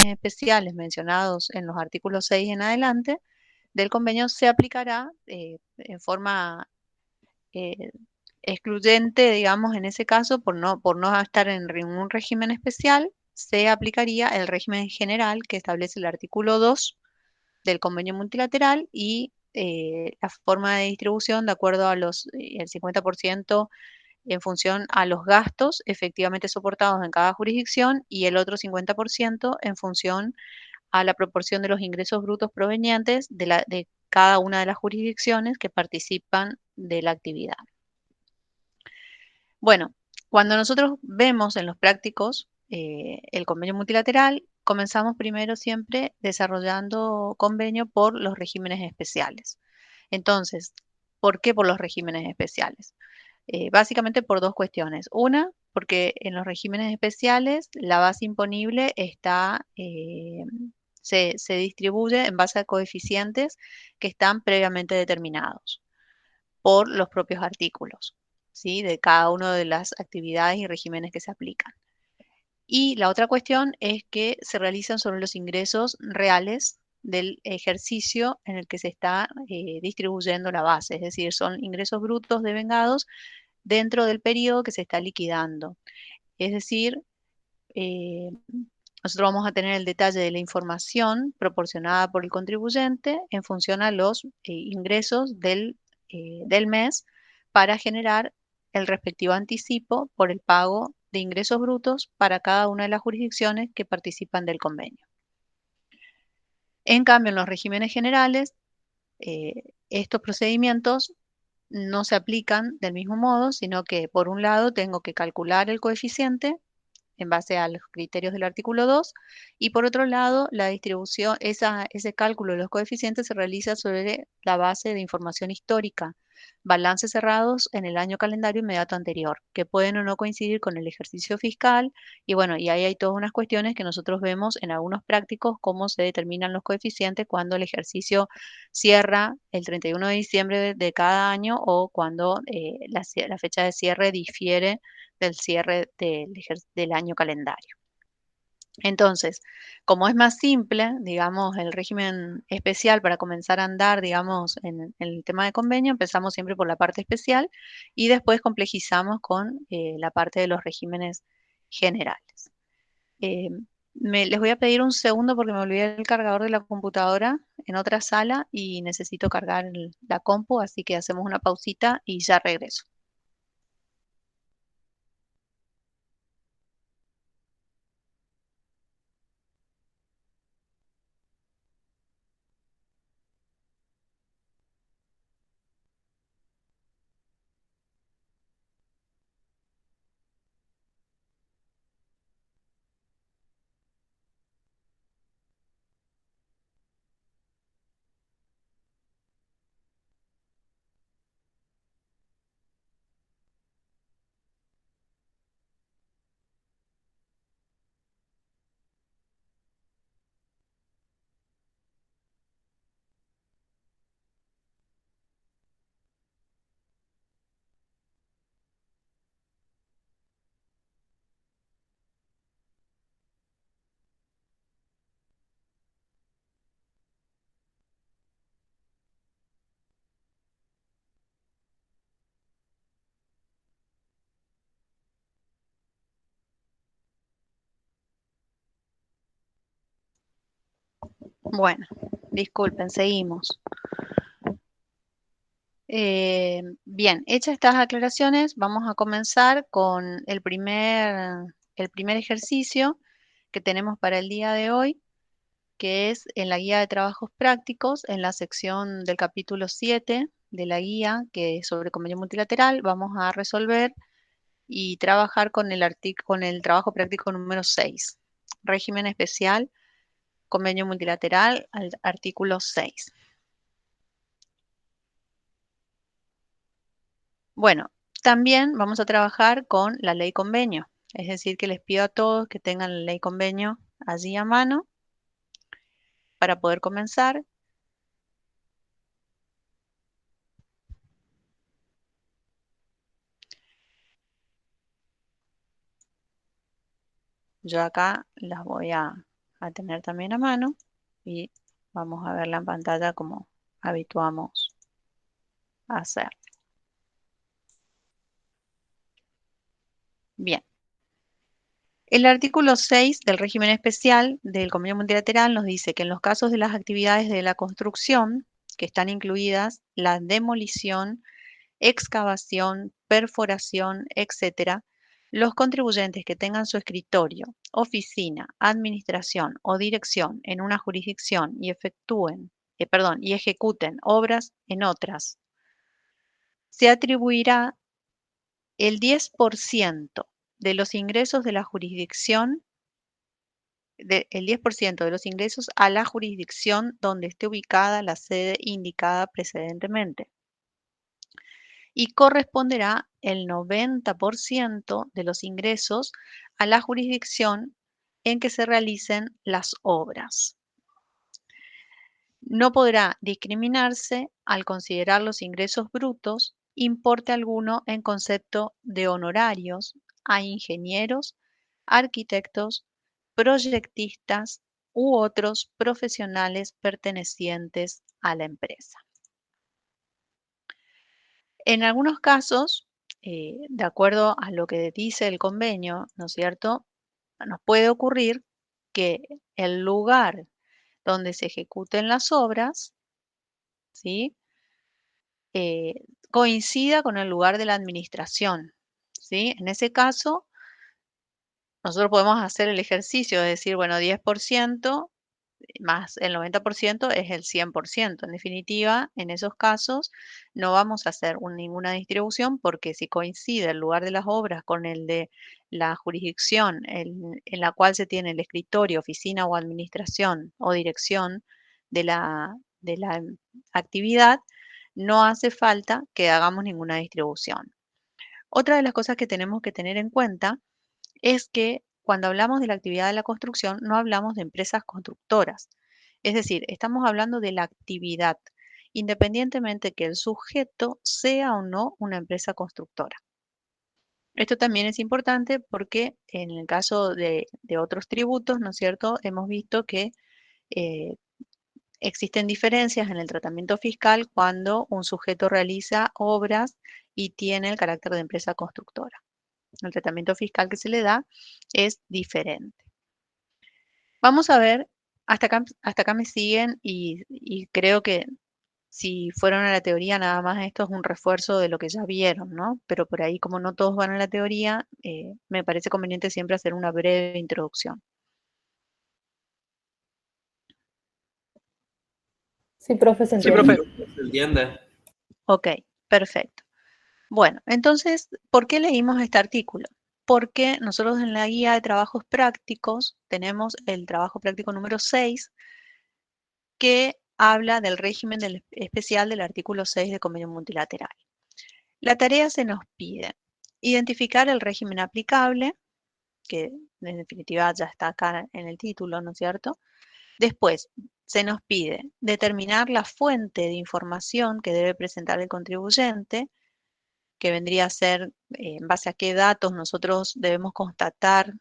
especiales mencionados en los artículos 6 en adelante del convenio se aplicará en forma eh, excluyente, digamos, en ese caso, por no estar en un régimen especial, se aplicaría el régimen general que establece el artículo 2 del convenio multilateral y la forma de distribución de acuerdo a el 50% en función a los gastos efectivamente soportados en cada jurisdicción y el otro 50% en función a la proporción de los ingresos brutos provenientes de cada una de las jurisdicciones que participan de la actividad. Bueno, cuando nosotros vemos en los prácticos el convenio multilateral, comenzamos primero siempre desarrollando convenio por los regímenes especiales. Entonces, ¿por qué por los regímenes especiales? Básicamente por dos cuestiones. Una, porque en los regímenes especiales la base imponible se distribuye en base a coeficientes que están previamente determinados por los propios artículos, ¿sí? De cada una de las actividades y regímenes que se aplican. Y la otra cuestión es que se realizan sobre los ingresos reales del ejercicio en el que se está distribuyendo la base, es decir, son ingresos brutos devengados dentro del periodo que se está liquidando. Es decir, eh, nosotros vamos a tener el detalle de la información proporcionada por el contribuyente en función a los ingresos del mes para generar el respectivo anticipo por el pago de ingresos brutos para cada una de las jurisdicciones que participan del convenio. En cambio, en los regímenes generales, estos procedimientos no se aplican del mismo modo, sino que por un lado tengo que calcular el coeficiente en base a los criterios del artículo 2 y por otro lado la distribución, ese cálculo de los coeficientes se realiza sobre la base de información histórica, balances cerrados en el año calendario inmediato anterior, que pueden o no coincidir con el ejercicio fiscal y bueno, y ahí hay todas unas cuestiones que nosotros vemos en algunos prácticos cómo se determinan los coeficientes cuando el ejercicio cierra el 31 de diciembre de cada año o cuando la fecha de cierre difiere del cierre del año calendario. Entonces, como es más simple, digamos, el régimen especial para comenzar a andar, digamos, en el tema de convenio, empezamos siempre por la parte especial y después complejizamos con la parte de los regímenes generales. Eh, les voy a pedir un segundo porque me olvidé el cargador de la computadora en otra sala y necesito cargar la compu, así que hacemos una pausita y ya regreso. Bueno, disculpen, seguimos. Bien, hechas estas aclaraciones, vamos a comenzar con el primer ejercicio que tenemos para el día de hoy, que es en la guía de trabajos prácticos, en la sección del capítulo 7 de la guía, que es sobre convenio multilateral, vamos a resolver y trabajar con el trabajo práctico número 6, régimen especial, convenio multilateral, al artículo 6. Bueno, también vamos a trabajar con la ley convenio, es decir, que les pido a todos que tengan la ley convenio allí a mano para poder comenzar. Yo acá las voy a a tener también a mano y vamos a verla en pantalla como habituamos a hacer. Bien. El artículo 6 del régimen especial del convenio multilateral nos dice que en los casos de las actividades de la construcción, que están incluidas la demolición, excavación, perforación, etcétera, los contribuyentes que tengan su escritorio, oficina, administración o dirección en una jurisdicción y y ejecuten obras en otras, se atribuirá el 10% de los ingresos de la jurisdicción, el 10% de los ingresos a la jurisdicción donde esté ubicada la sede indicada precedentemente, y corresponderá el 90% de los ingresos a la jurisdicción en que se realicen las obras. No podrá discriminarse al considerar los ingresos brutos importe alguno en concepto de honorarios a ingenieros, arquitectos, proyectistas u otros profesionales pertenecientes a la empresa. En algunos casos, de acuerdo a lo que dice el convenio, ¿no es cierto? Nos puede ocurrir que el lugar donde se ejecuten las obras, ¿sí? Eh, coincida con el lugar de la administración, ¿sí? En ese caso, nosotros podemos hacer el ejercicio de decir, bueno, 10% más el 90% es el 100%. En definitiva, en esos casos no vamos a hacer ninguna distribución porque si coincide el lugar de las obras con el de la jurisdicción en la cual se tiene el escritorio, oficina o administración o dirección de la actividad, no hace falta que hagamos ninguna distribución. Otra de las cosas que tenemos que tener en cuenta es que cuando hablamos de la actividad de la construcción, no hablamos de empresas constructoras. Es decir, estamos hablando de la actividad, independientemente que el sujeto sea o no una empresa constructora. Esto también es importante porque en el caso de otros tributos, ¿no es cierto?, hemos visto que eh, existen diferencias en el tratamiento fiscal cuando un sujeto realiza obras y tiene el carácter de empresa constructora. El tratamiento fiscal que se le da es diferente. Vamos a ver, hasta acá me siguen y creo que si fueron a la teoría, nada más esto es un refuerzo de lo que ya vieron, ¿no? Pero por ahí, como no todos van a la teoría, me parece conveniente siempre hacer una breve introducción. Sí, profe, se Sí, entiende. profe. Se entiende. Ok, perfecto. Bueno, entonces, ¿por qué leímos este artículo? Porque nosotros en la guía de trabajos prácticos tenemos el trabajo práctico número 6, que habla del régimen especial del artículo 6 del convenio multilateral. La tarea se nos pide identificar el régimen aplicable, que en definitiva ya está acá en el título, ¿no es cierto? Después, se nos pide determinar la fuente de información que debe presentar el contribuyente, que vendría a ser en base a qué datos nosotros debemos constatar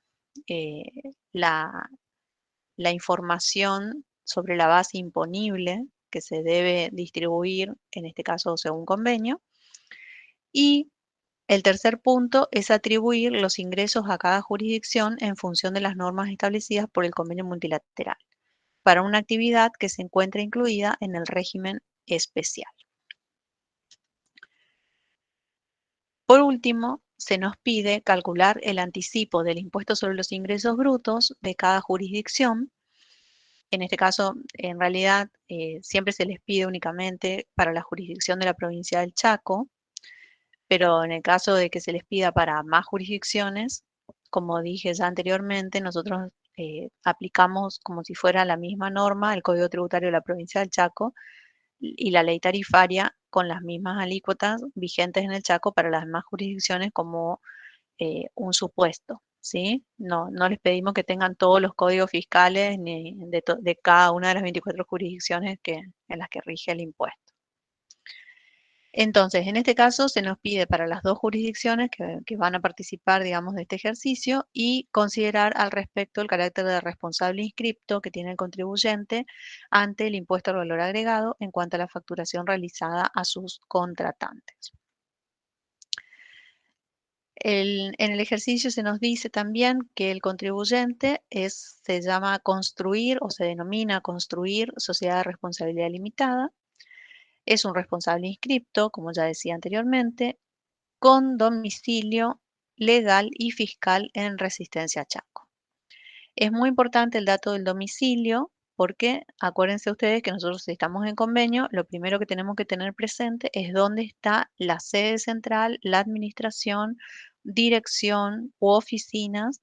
eh, la, la información sobre la base imponible que se debe distribuir, en este caso según convenio. Y el tercer punto es atribuir los ingresos a cada jurisdicción en función de las normas establecidas por el convenio multilateral para una actividad que se encuentra incluida en el régimen especial. Por último, se nos pide calcular el anticipo del impuesto sobre los ingresos brutos de cada jurisdicción. En este caso, en realidad, siempre se les pide únicamente para la jurisdicción de la provincia del Chaco, pero en el caso de que se les pida para más jurisdicciones, como dije ya anteriormente, nosotros aplicamos como si fuera la misma norma el Código Tributario de la provincia del Chaco y la ley tarifaria con las mismas alícuotas vigentes en el Chaco para las demás jurisdicciones como un supuesto, ¿sí? No les pedimos que tengan todos los códigos fiscales ni de cada una de las 24 jurisdicciones en las que rige el impuesto. Entonces, en este caso se nos pide para las dos jurisdicciones que van a participar, digamos, de este ejercicio y considerar al respecto el carácter de responsable inscripto que tiene el contribuyente ante el impuesto al valor agregado en cuanto a la facturación realizada a sus contratantes. En el ejercicio se nos dice también que el contribuyente se llama construir o se denomina construir sociedad de responsabilidad limitada. Es un responsable inscripto, como ya decía anteriormente, con domicilio legal y fiscal en Resistencia Chaco. Es muy importante el dato del domicilio porque acuérdense ustedes que nosotros si estamos en convenio, lo primero que tenemos que tener presente es dónde está la sede central, la administración, dirección u oficinas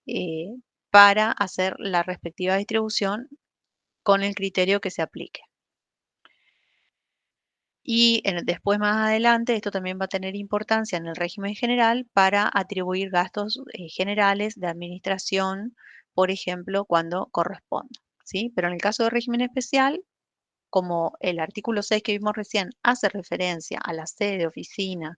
eh, para hacer la respectiva distribución con el criterio que se aplique. Y después más adelante esto también va a tener importancia en el régimen general para atribuir gastos generales de administración, por ejemplo, cuando corresponda, ¿sí? Pero en el caso de régimen especial, como el artículo 6 que vimos recién hace referencia a la sede, oficina,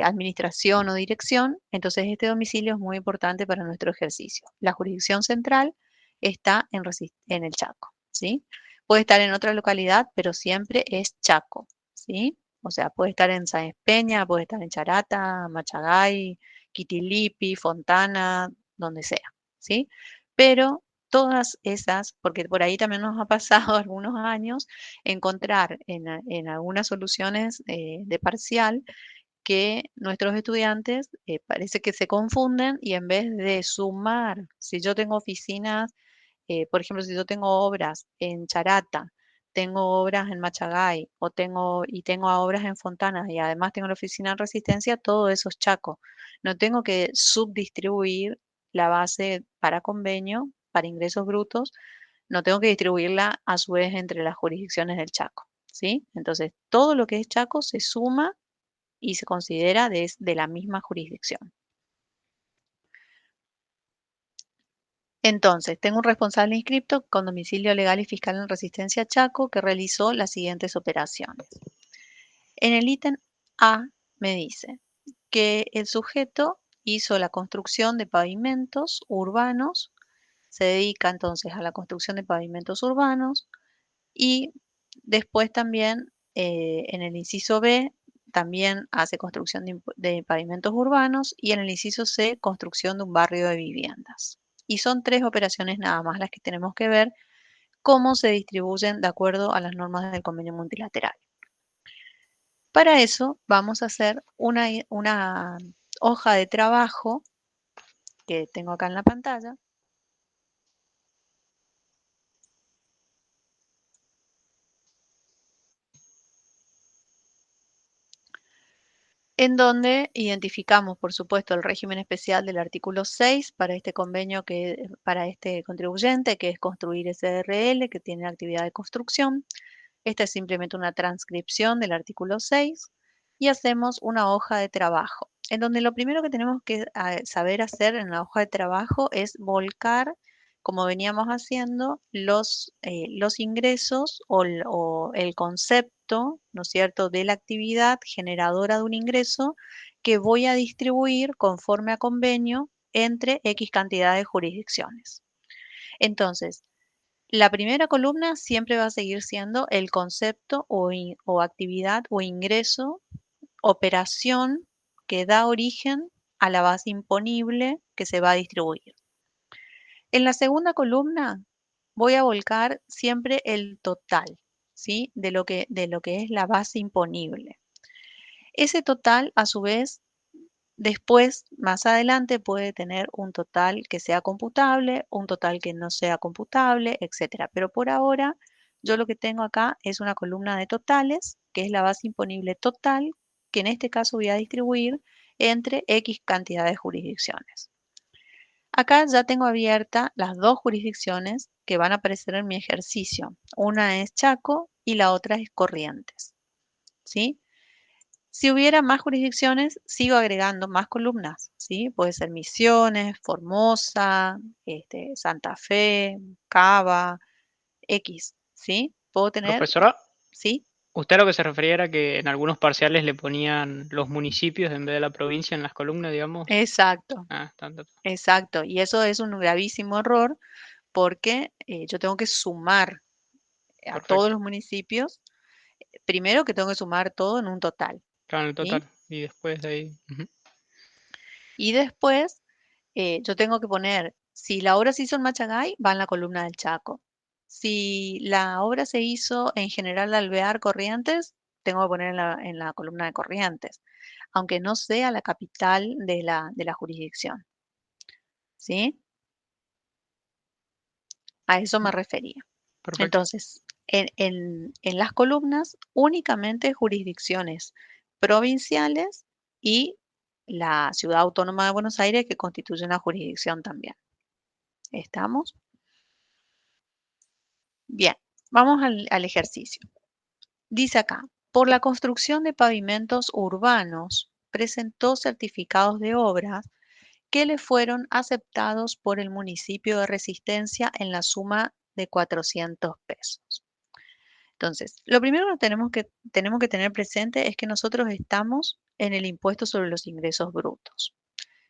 administración o dirección, entonces este domicilio es muy importante para nuestro ejercicio. La jurisdicción central está en el Chaco, ¿sí? Puede estar en otra localidad, pero siempre es Chaco, ¿sí? O sea, puede estar en Sáenz Peña, puede estar en Charata, Machagay, Quitilipi, Fontana, donde sea, ¿sí? Pero todas esas, porque por ahí también nos ha pasado algunos años, encontrar en algunas soluciones de parcial que nuestros estudiantes parece que se confunden y en vez de sumar, si yo tengo oficinas, por ejemplo, si yo tengo obras en Charata, tengo obras en Machagay y tengo obras en Fontana y además tengo la oficina en Resistencia, todo eso es Chaco. No tengo que subdistribuir la base para convenio, para ingresos brutos, no tengo que distribuirla a su vez entre las jurisdicciones del Chaco, ¿sí? Entonces, todo lo que es Chaco se suma y se considera de la misma jurisdicción. Entonces, tengo un responsable inscripto con domicilio legal y fiscal en Resistencia Chaco que realizó las siguientes operaciones. En el ítem A me dice que el sujeto hizo la construcción de pavimentos urbanos, se dedica entonces a la construcción de pavimentos urbanos y después también en el inciso B también hace construcción de pavimentos urbanos y en el inciso C construcción de un barrio de viviendas. Y son tres operaciones nada más las que tenemos que ver cómo se distribuyen de acuerdo a las normas del convenio multilateral. Para eso vamos a hacer una hoja de trabajo que tengo acá en la pantalla, en donde identificamos, por supuesto, el régimen especial del artículo 6 para este convenio, para este contribuyente, que es construir SRL, que tiene actividad de construcción. Esta es simplemente una transcripción del artículo 6 y hacemos una hoja de trabajo, en donde lo primero que tenemos que saber hacer en la hoja de trabajo es volcar, como veníamos haciendo, los ingresos o el concepto, ¿no es cierto?, de la actividad generadora de un ingreso que voy a distribuir conforme a convenio entre X cantidad de jurisdicciones. Entonces, la primera columna siempre va a seguir siendo el concepto o actividad o ingreso, operación que da origen a la base imponible que se va a distribuir. En la segunda columna voy a volcar siempre el total, ¿sí? De lo que es la base imponible. Ese total, a su vez, después, más adelante, puede tener un total que sea computable, un total que no sea computable, etcétera. Pero por ahora, yo lo que tengo acá es una columna de totales, que es la base imponible total, que en este caso voy a distribuir entre X cantidad de jurisdicciones. Acá ya tengo abiertas las dos jurisdicciones que van a aparecer en mi ejercicio. Una es Chaco y la otra es Corrientes, ¿sí? Si hubiera más jurisdicciones, sigo agregando más columnas, ¿sí? Puede ser Misiones, Formosa, Santa Fe, Cava, X, ¿sí? Puedo tener, Profesora, ¿sí? Usted a lo que se refería era que en algunos parciales le ponían los municipios en vez de la provincia en las columnas, digamos. Exacto, Ah, está. exacto. Y eso es un gravísimo error porque yo tengo que sumar a todos Perfecto. los municipios. Primero que tengo que sumar todo en un total, Claro, en el ¿sí? total. Y después de ahí. Ujú. Y después yo tengo que poner, si la obra se hizo en Machagay, va en la columna del Chaco. Si la obra se hizo en General Alvear, Corrientes, tengo que poner en la columna de Corrientes, aunque no sea la capital de la jurisdicción, ¿sí? A eso me refería. Perfecto. Entonces, en las columnas, únicamente jurisdicciones provinciales y la Ciudad Autónoma de Buenos Aires, que constituye una jurisdicción también. ¿Estamos? Bien, vamos al ejercicio. Dice acá, por la construcción de pavimentos urbanos, presentó certificados de obras que le fueron aceptados por el municipio de Resistencia en la suma de 400 pesos. Entonces, lo primero que tenemos que tener presente es que nosotros estamos en el impuesto sobre los ingresos brutos.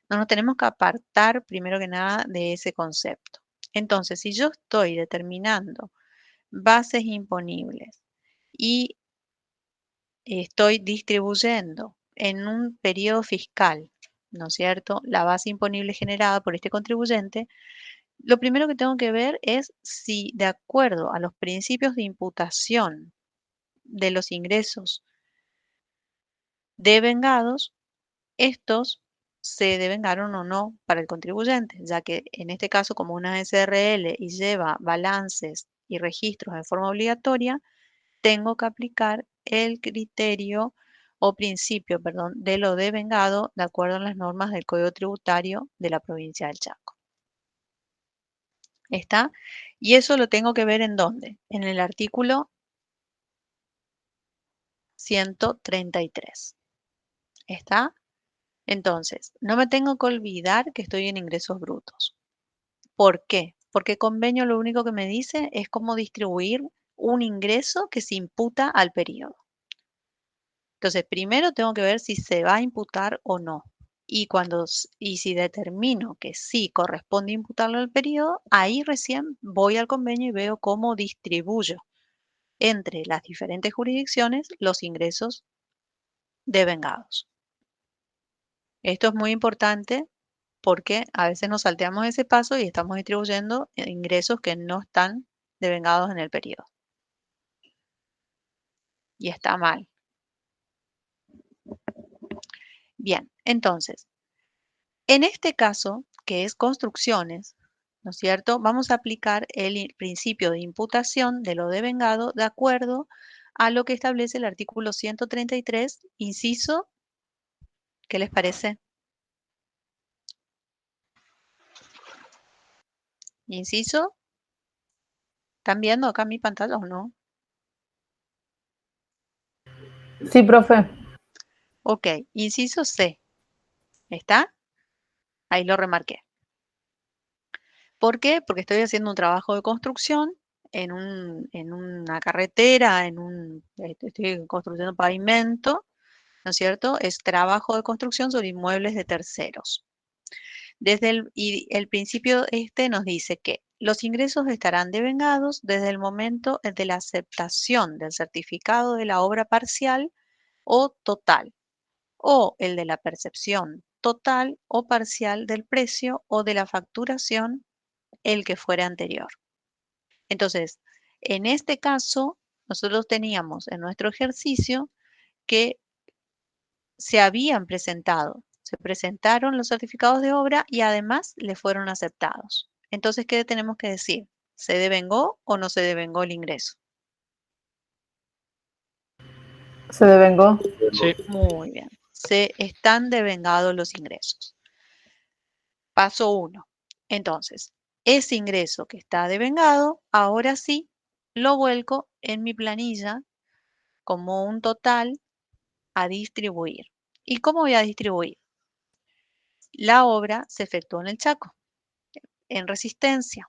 No nos tenemos que apartar primero que nada de ese concepto. Entonces, si yo estoy determinando bases imponibles y estoy distribuyendo en un periodo fiscal, ¿no es cierto?, la base imponible generada por este contribuyente, lo primero que tengo que ver es si de acuerdo a los principios de imputación de los ingresos devengados, estos se devengaron o no para el contribuyente, ya que en este caso, como una SRL y lleva balances y registros de forma obligatoria, tengo que aplicar el criterio o principio, perdón, de lo devengado de acuerdo a las normas del Código Tributario de la provincia del Chaco. ¿Está? Y eso lo tengo que ver en dónde? En el artículo 133. ¿Está? Entonces, no me tengo que olvidar que estoy en ingresos brutos. ¿Por qué? Porque convenio lo único que me dice es cómo distribuir un ingreso que se imputa al periodo. Entonces, primero tengo que ver si se va a imputar o no. Y si determino que sí corresponde imputarlo al periodo, ahí recién voy al convenio y veo cómo distribuyo entre las diferentes jurisdicciones los ingresos devengados. Esto es muy importante porque a veces nos salteamos ese paso y estamos distribuyendo ingresos que no están devengados en el periodo. Y está mal. Bien, entonces, en este caso, que es construcciones, ¿no es cierto? Vamos a aplicar el principio de imputación de lo devengado de acuerdo a lo que establece el artículo 133, inciso, ¿qué les parece? Inciso, ¿están viendo acá mi pantalla o no? Sí, profe. Ok, inciso C, ¿está? Ahí lo remarqué. ¿Por qué? Porque estoy haciendo un trabajo de construcción en una carretera, estoy construyendo pavimento, ¿no es cierto? Es trabajo de construcción sobre inmuebles de terceros. Y el principio este nos dice que los ingresos estarán devengados desde el momento de la aceptación del certificado de la obra parcial o total, o el de la percepción total o parcial del precio o de la facturación, el que fuera anterior. Entonces, en este caso, nosotros teníamos en nuestro ejercicio que se presentaron los certificados de obra y además le fueron aceptados. Entonces, ¿qué tenemos que decir? ¿Se devengó o no se devengó el ingreso? Se devengó. Sí, Muy bien. Se están devengados los ingresos. Paso 1. Entonces, ese ingreso que está devengado, ahora sí, lo vuelco en mi planilla como un total a distribuir. ¿Y cómo voy a distribuir? La obra se efectuó en el Chaco, en Resistencia.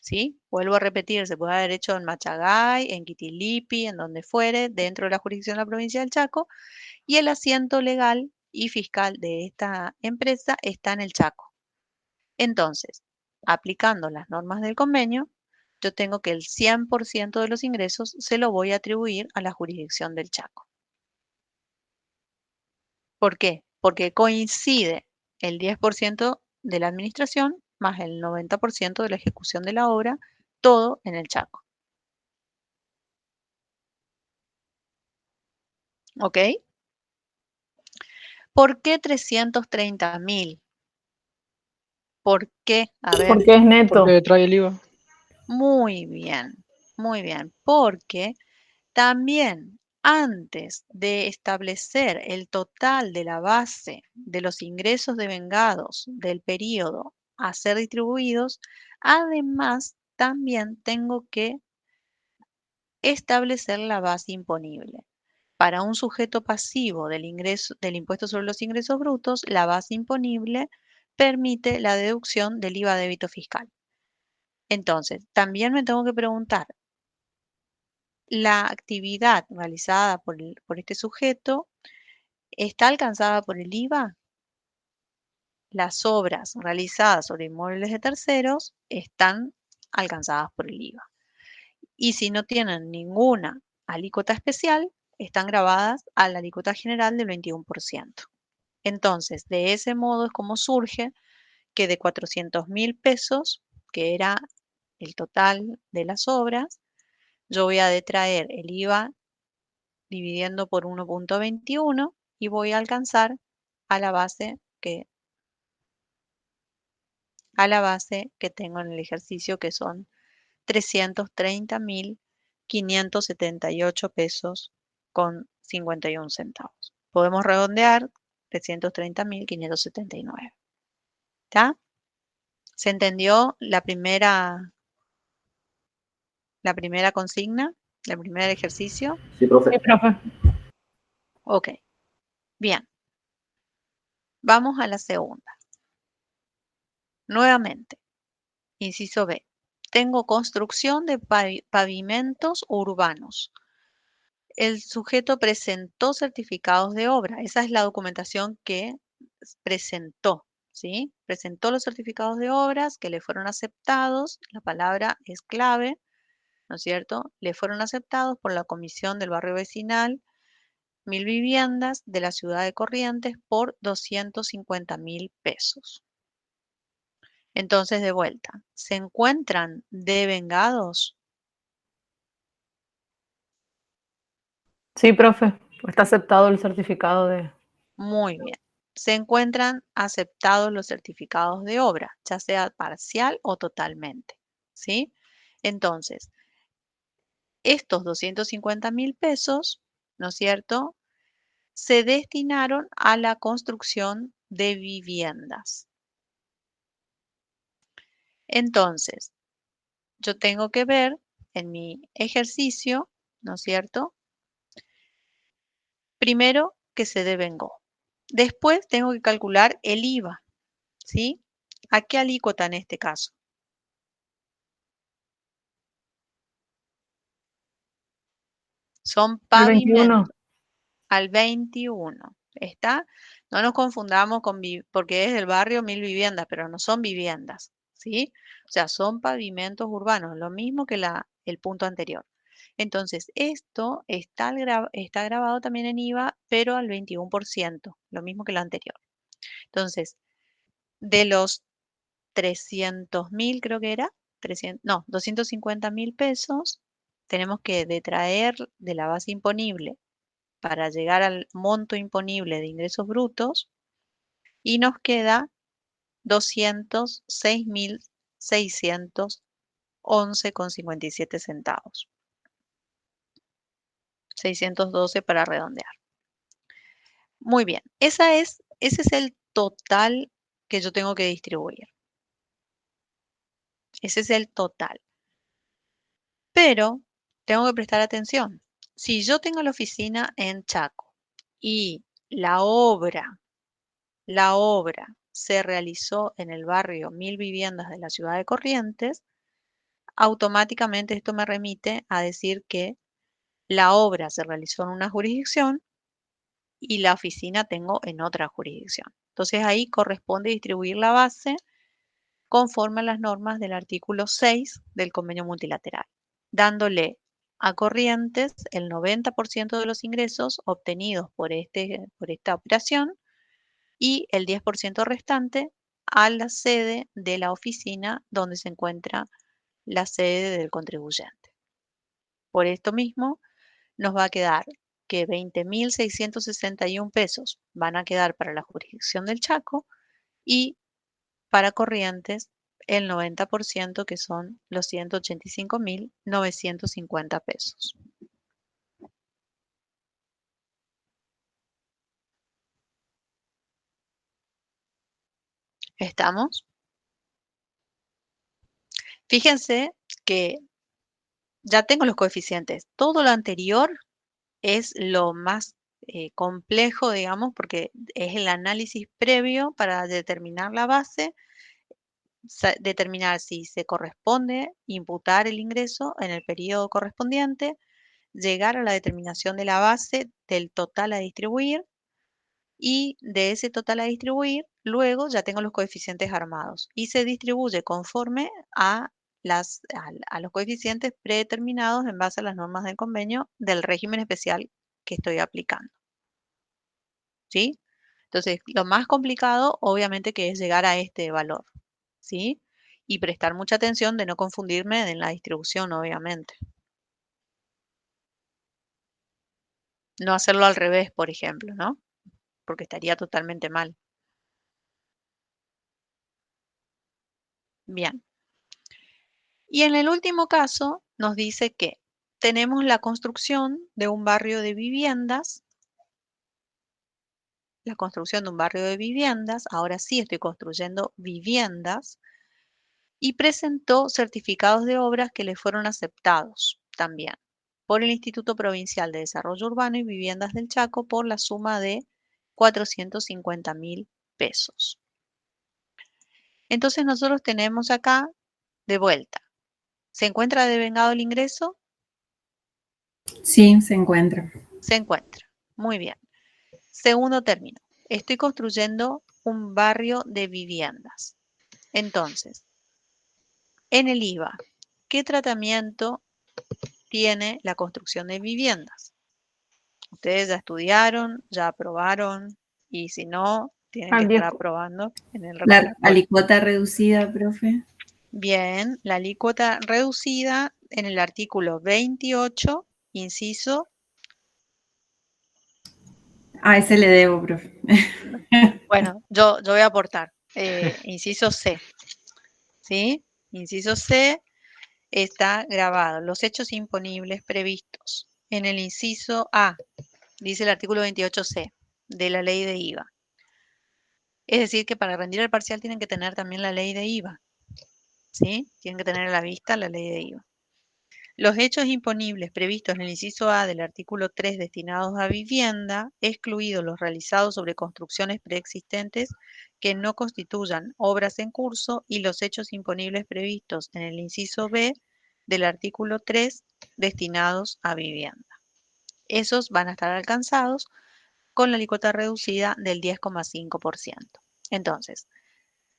¿sí? Vuelvo a repetir, se puede haber hecho en Machagay, en Quitilipi, en donde fuere, dentro de la jurisdicción de la provincia del Chaco, y el asiento legal y fiscal de esta empresa está en el Chaco. Entonces, aplicando las normas del convenio, yo tengo que el 100% de los ingresos se lo voy a atribuir a la jurisdicción del Chaco. ¿Por qué? Porque coincide el 10% de la administración más el 90% de la ejecución de la obra, todo en el Chaco. ¿Ok? ¿Por qué 330.000? ¿Por qué? A ver, Porque es neto. Porque trae el IVA. muy bien, muy bien. Porque también antes de establecer el total de la base de los ingresos devengados del periodo a ser distribuidos, además también tengo que establecer la base imponible. Para un sujeto pasivo del impuesto sobre los ingresos brutos, la base imponible permite la deducción del IVA débito fiscal. Entonces, también me tengo que preguntar, ¿la actividad realizada por este sujeto está alcanzada por el IVA? Las obras realizadas sobre inmuebles de terceros están alcanzadas por el IVA. Y si no tienen ninguna alícuota especial, están grabadas a la alícuota general del 21%. Entonces, de ese modo es como surge que de 400.000 pesos, que era el total de las obras, yo voy a detraer el IVA dividiendo por 1.21 y voy a alcanzar a la base que tengo en el ejercicio, que son 330.578 pesos con 51 centavos. Podemos redondear 330.579. ¿Está? ¿Se entendió la primera consigna, el primer ejercicio? Sí, Sí, profe. profe. Ok, bien. Vamos a la segunda. Nuevamente, inciso B. Tengo construcción de pavimentos urbanos. El sujeto presentó certificados de obra. Esa es la documentación que presentó, ¿sí? Presentó los certificados de obras que le fueron aceptados. La palabra es clave, ¿no es cierto? Le fueron aceptados por la Comisión del Barrio Vecinal 1000 viviendas de la ciudad de Corrientes por 250.000 pesos. Entonces, de vuelta, ¿se encuentran devengados? Sí, profe. Está aceptado el certificado de... Muy bien. Se encuentran aceptados los certificados de obra, ya sea parcial o totalmente, ¿sí? Entonces, estos 250.000 pesos, ¿no es cierto?, se destinaron a la construcción de viviendas. Entonces, yo tengo que ver en mi ejercicio, ¿no es cierto?, primero que se devengó. Después tengo que calcular el IVA, ¿sí? ¿A qué alícuota en este caso? Son El 21. pavimentos al 21. ¿Está? No nos confundamos porque es del barrio 1000 viviendas, pero no son viviendas, ¿sí? O sea, son pavimentos urbanos, lo mismo que el punto anterior. Entonces, esto está grabado también en IVA, pero al 21%, lo mismo que lo anterior. Entonces, de los 300.000, creo que era, 250.000 pesos, tenemos que detraer de la base imponible para llegar al monto imponible de ingresos brutos y nos queda 206.611,57 centavos. 612 para redondear. Muy bien, ese es el total que yo tengo que distribuir. Ese es el total. Pero tengo que prestar atención. Si yo tengo la oficina en Chaco y la obra se realizó en el barrio 1000 viviendas de la ciudad de Corrientes, automáticamente esto me remite a decir que la obra se realizó en una jurisdicción y la oficina tengo en otra jurisdicción. Entonces ahí corresponde distribuir la base conforme a las normas del artículo 6 del convenio multilateral, dándole a Corrientes el 90% de los ingresos obtenidos por esta operación y el 10% restante a la sede de la oficina donde se encuentra la sede del contribuyente. Por esto mismo, nos va a quedar que 20.661 pesos van a quedar para la jurisdicción del Chaco y para Corrientes el 90%, que son los 185.950 pesos. ¿Estamos? Fíjense que ya tengo los coeficientes. Todo lo anterior es lo más complejo, digamos, porque es el análisis previo para determinar la base, determinar si se corresponde imputar el ingreso en el periodo correspondiente, llegar a la determinación de la base del total a distribuir y de ese total a distribuir, luego ya tengo los coeficientes armados y se distribuye conforme a los coeficientes predeterminados en base a las normas del convenio del régimen especial que estoy aplicando. ¿Sí? Entonces, lo más complicado, obviamente, que es llegar a este valor. ¿Sí? Y prestar mucha atención de no confundirme en la distribución, obviamente. No hacerlo al revés, por ejemplo, ¿no? Porque estaría totalmente mal. Bien. Y en el último caso nos dice que tenemos la construcción de un barrio de viviendas, ahora sí estoy construyendo viviendas, y presentó certificados de obras que le fueron aceptados también por el Instituto Provincial de Desarrollo Urbano y Viviendas del Chaco por la suma de 450.000 pesos. Entonces nosotros tenemos acá de vuelta. ¿Se encuentra devengado el ingreso? Sí, se encuentra. Se encuentra. Muy bien. Segundo término. Estoy construyendo un barrio de viviendas. Entonces, en el IVA, ¿qué tratamiento tiene la construcción de viviendas? Ustedes ya estudiaron, ya aprobaron, y si no, tienen que estar aprobando en el La recordatorio. alícuota reducida, profe. Bien, la alícuota reducida en el artículo 28, inciso. A ese le debo, profe. Bueno, yo voy a aportar. Inciso C. ¿Sí? Inciso C está grabado. Los hechos imponibles previstos en el inciso A, dice el artículo 28C de la ley de IVA. Es decir, que para rendir el parcial tienen que tener también la ley de IVA. ¿Sí? Tienen que tener a la vista la ley de IVA. Los hechos imponibles previstos en el inciso A del artículo 3 destinados a vivienda, excluidos los realizados sobre construcciones preexistentes que no constituyan obras en curso, y los hechos imponibles previstos en el inciso B del artículo 3 destinados a vivienda. Esos van a estar alcanzados con la alícuota reducida del 10,5%. Entonces,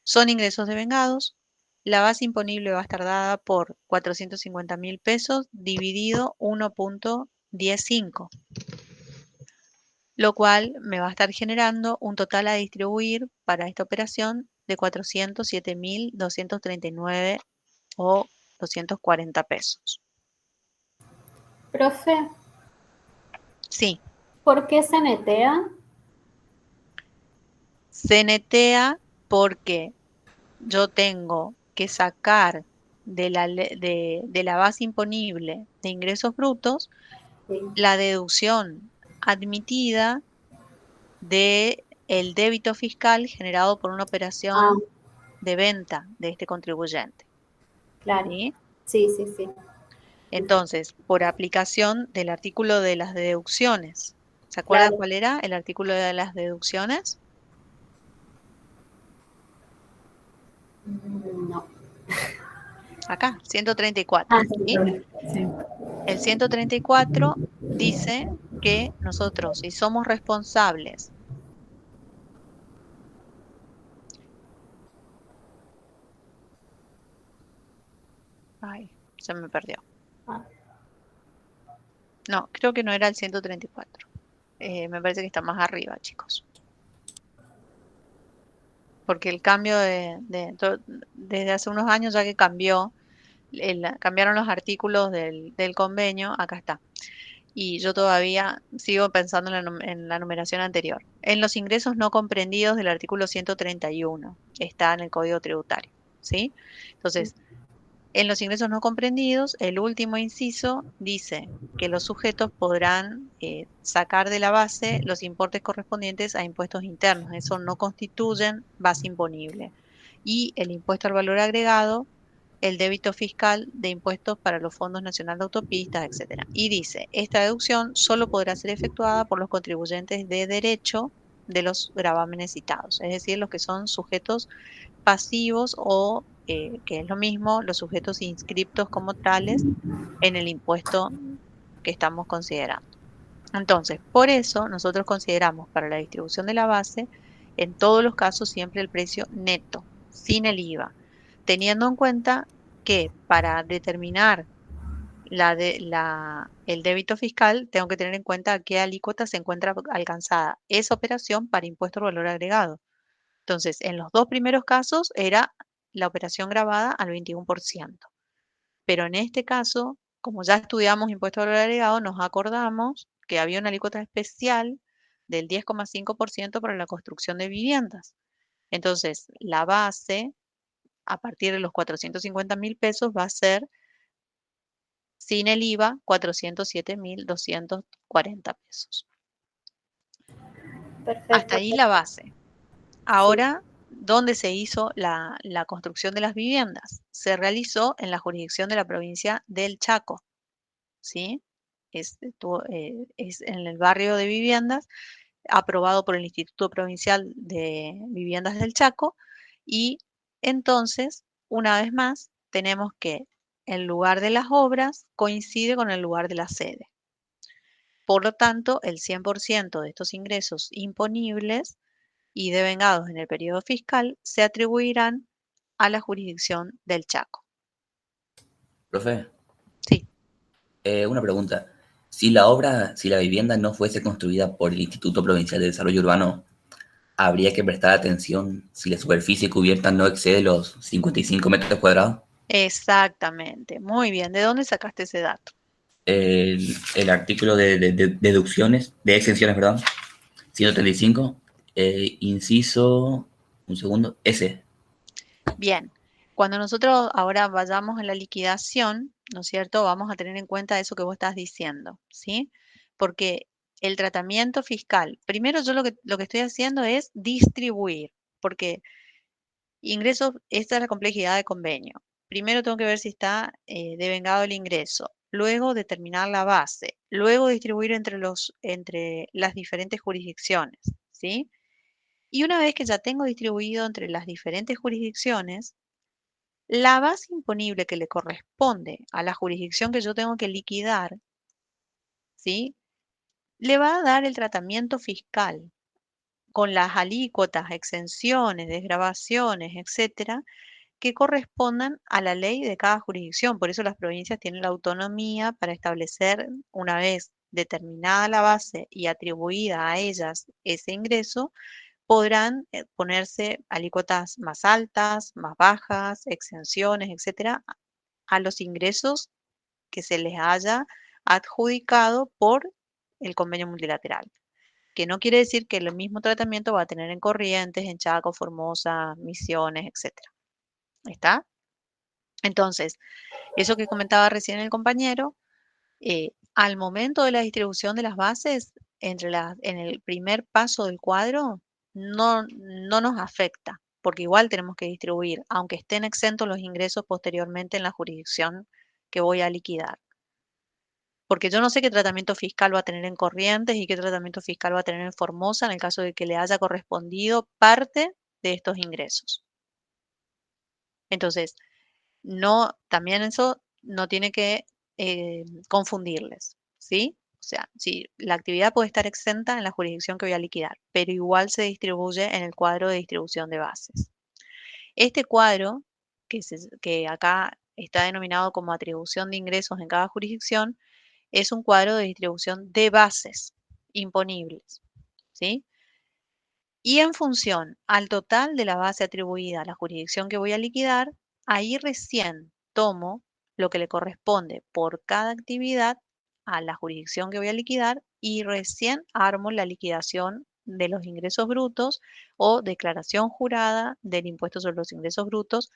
son ingresos devengados. La base imponible va a estar dada por 450.000 pesos dividido 1.15, lo cual me va a estar generando un total a distribuir para esta operación de 407.239 o 240 pesos. Profe, Sí, ¿por qué se netea? se netea porque yo tengo que sacar de la base imponible de ingresos brutos Sí. la deducción admitida de el débito fiscal generado por una operación de venta de este contribuyente. Claro. ¿Sí? Sí, sí, sí. Entonces, por aplicación del artículo de las deducciones. ¿Se acuerdan Claro. cuál era el artículo de las deducciones? No. Acá, 134. Ah, sí, ¿sí? Sí. El 134 dice que nosotros, si somos responsables, ay, se me perdió. Ah. No, creo que no era el 134. Me parece que está más arriba, chicos. Porque el cambio desde hace unos años ya que cambió, cambiaron los artículos del convenio, acá está. Y yo todavía sigo pensando en la numeración anterior. En los ingresos no comprendidos del artículo 131, está en el Código Tributario, ¿sí? Entonces, en los ingresos no comprendidos, el último inciso dice que los sujetos podrán sacar de la base los importes correspondientes a impuestos internos. Eso no constituyen base imponible. Y el impuesto al valor agregado, el débito fiscal de impuestos para los fondos nacionales de autopistas, etc. Y dice, esta deducción solo podrá ser efectuada por los contribuyentes de derecho de los gravámenes citados, es decir, los que son sujetos pasivos o, que es lo mismo, los sujetos inscriptos como tales en el impuesto que estamos considerando. Entonces, por eso nosotros consideramos para la distribución de la base, en todos los casos, siempre el precio neto, sin el IVA, teniendo en cuenta que para determinar el débito fiscal, tengo que tener en cuenta a qué alícuota se encuentra alcanzada esa operación para impuesto al valor agregado. Entonces, en los dos primeros casos era la operación grabada al 21%. Pero en este caso, como ya estudiamos impuesto al valor agregado, nos acordamos que había una alícuota especial del 10,5% para la construcción de viviendas. Entonces, la base, a partir de los 450.000 pesos, va a ser, sin el IVA, 407.240 pesos. Perfecto. Hasta ahí la base. Ahora, ¿dónde se hizo la construcción de las viviendas? Se realizó en la jurisdicción de la provincia del Chaco, ¿sí? Es en el barrio de viviendas aprobado por el Instituto Provincial de Viviendas del Chaco, y entonces, una vez más, tenemos que el lugar de las obras coincide con el lugar de la sede. Por lo tanto, el 100% de estos ingresos imponibles y devengados en el periodo fiscal se atribuirán a la jurisdicción del Chaco. Profe, Sí, una pregunta. Si la vivienda no fuese construida por el Instituto Provincial de Desarrollo Urbano, ¿habría que prestar atención si la superficie cubierta no excede los 55 metros cuadrados? exactamente. Muy bien. ¿De dónde sacaste ese dato? El artículo de deducciones, de exenciones, perdón, 135, inciso, un segundo, S. Bien. Cuando nosotros ahora vayamos a la liquidación, ¿no es cierto? Vamos a tener en cuenta eso que vos estás diciendo, ¿sí? Porque el tratamiento fiscal, primero yo lo que estoy haciendo es distribuir, porque ingresos, esta es la complejidad de convenio. Primero tengo que ver si está devengado el ingreso, luego determinar la base, luego distribuir entre las diferentes jurisdicciones, ¿sí? Y una vez que ya tengo distribuido entre las diferentes jurisdicciones, la base imponible que le corresponde a la jurisdicción que yo tengo que liquidar, ¿sí? Le va a dar el tratamiento fiscal con las alícuotas, exenciones, desgravaciones, etcétera, que correspondan a la ley de cada jurisdicción. Por eso las provincias tienen la autonomía para establecer, una vez determinada la base y atribuida a ellas ese ingreso, podrán ponerse alícuotas más altas, más bajas, exenciones, etcétera, a los ingresos que se les haya adjudicado por el convenio multilateral. Que no quiere decir que el mismo tratamiento va a tener en Corrientes, en Chaco, Formosa, Misiones, etcétera. ¿Está? Entonces, eso que comentaba recién el compañero, al momento de la distribución de las bases, en el primer paso del cuadro, no nos afecta, porque igual tenemos que distribuir, aunque estén exentos los ingresos posteriormente en la jurisdicción que voy a liquidar. Porque yo no sé qué tratamiento fiscal va a tener en Corrientes y qué tratamiento fiscal va a tener en Formosa en el caso de que le haya correspondido parte de estos ingresos. Entonces, no, también eso no tiene que confundirles, ¿sí? O sea, si la actividad puede estar exenta en la jurisdicción que voy a liquidar, pero igual se distribuye en el cuadro de distribución de bases. Este cuadro, que acá está denominado como atribución de ingresos en cada jurisdicción, es un cuadro de distribución de bases imponibles, ¿sí? Y en función al total de la base atribuida a la jurisdicción que voy a liquidar, ahí recién tomo lo que le corresponde por cada actividad a la jurisdicción que voy a liquidar y recién armo la liquidación de los ingresos brutos o declaración jurada del impuesto sobre los ingresos brutos,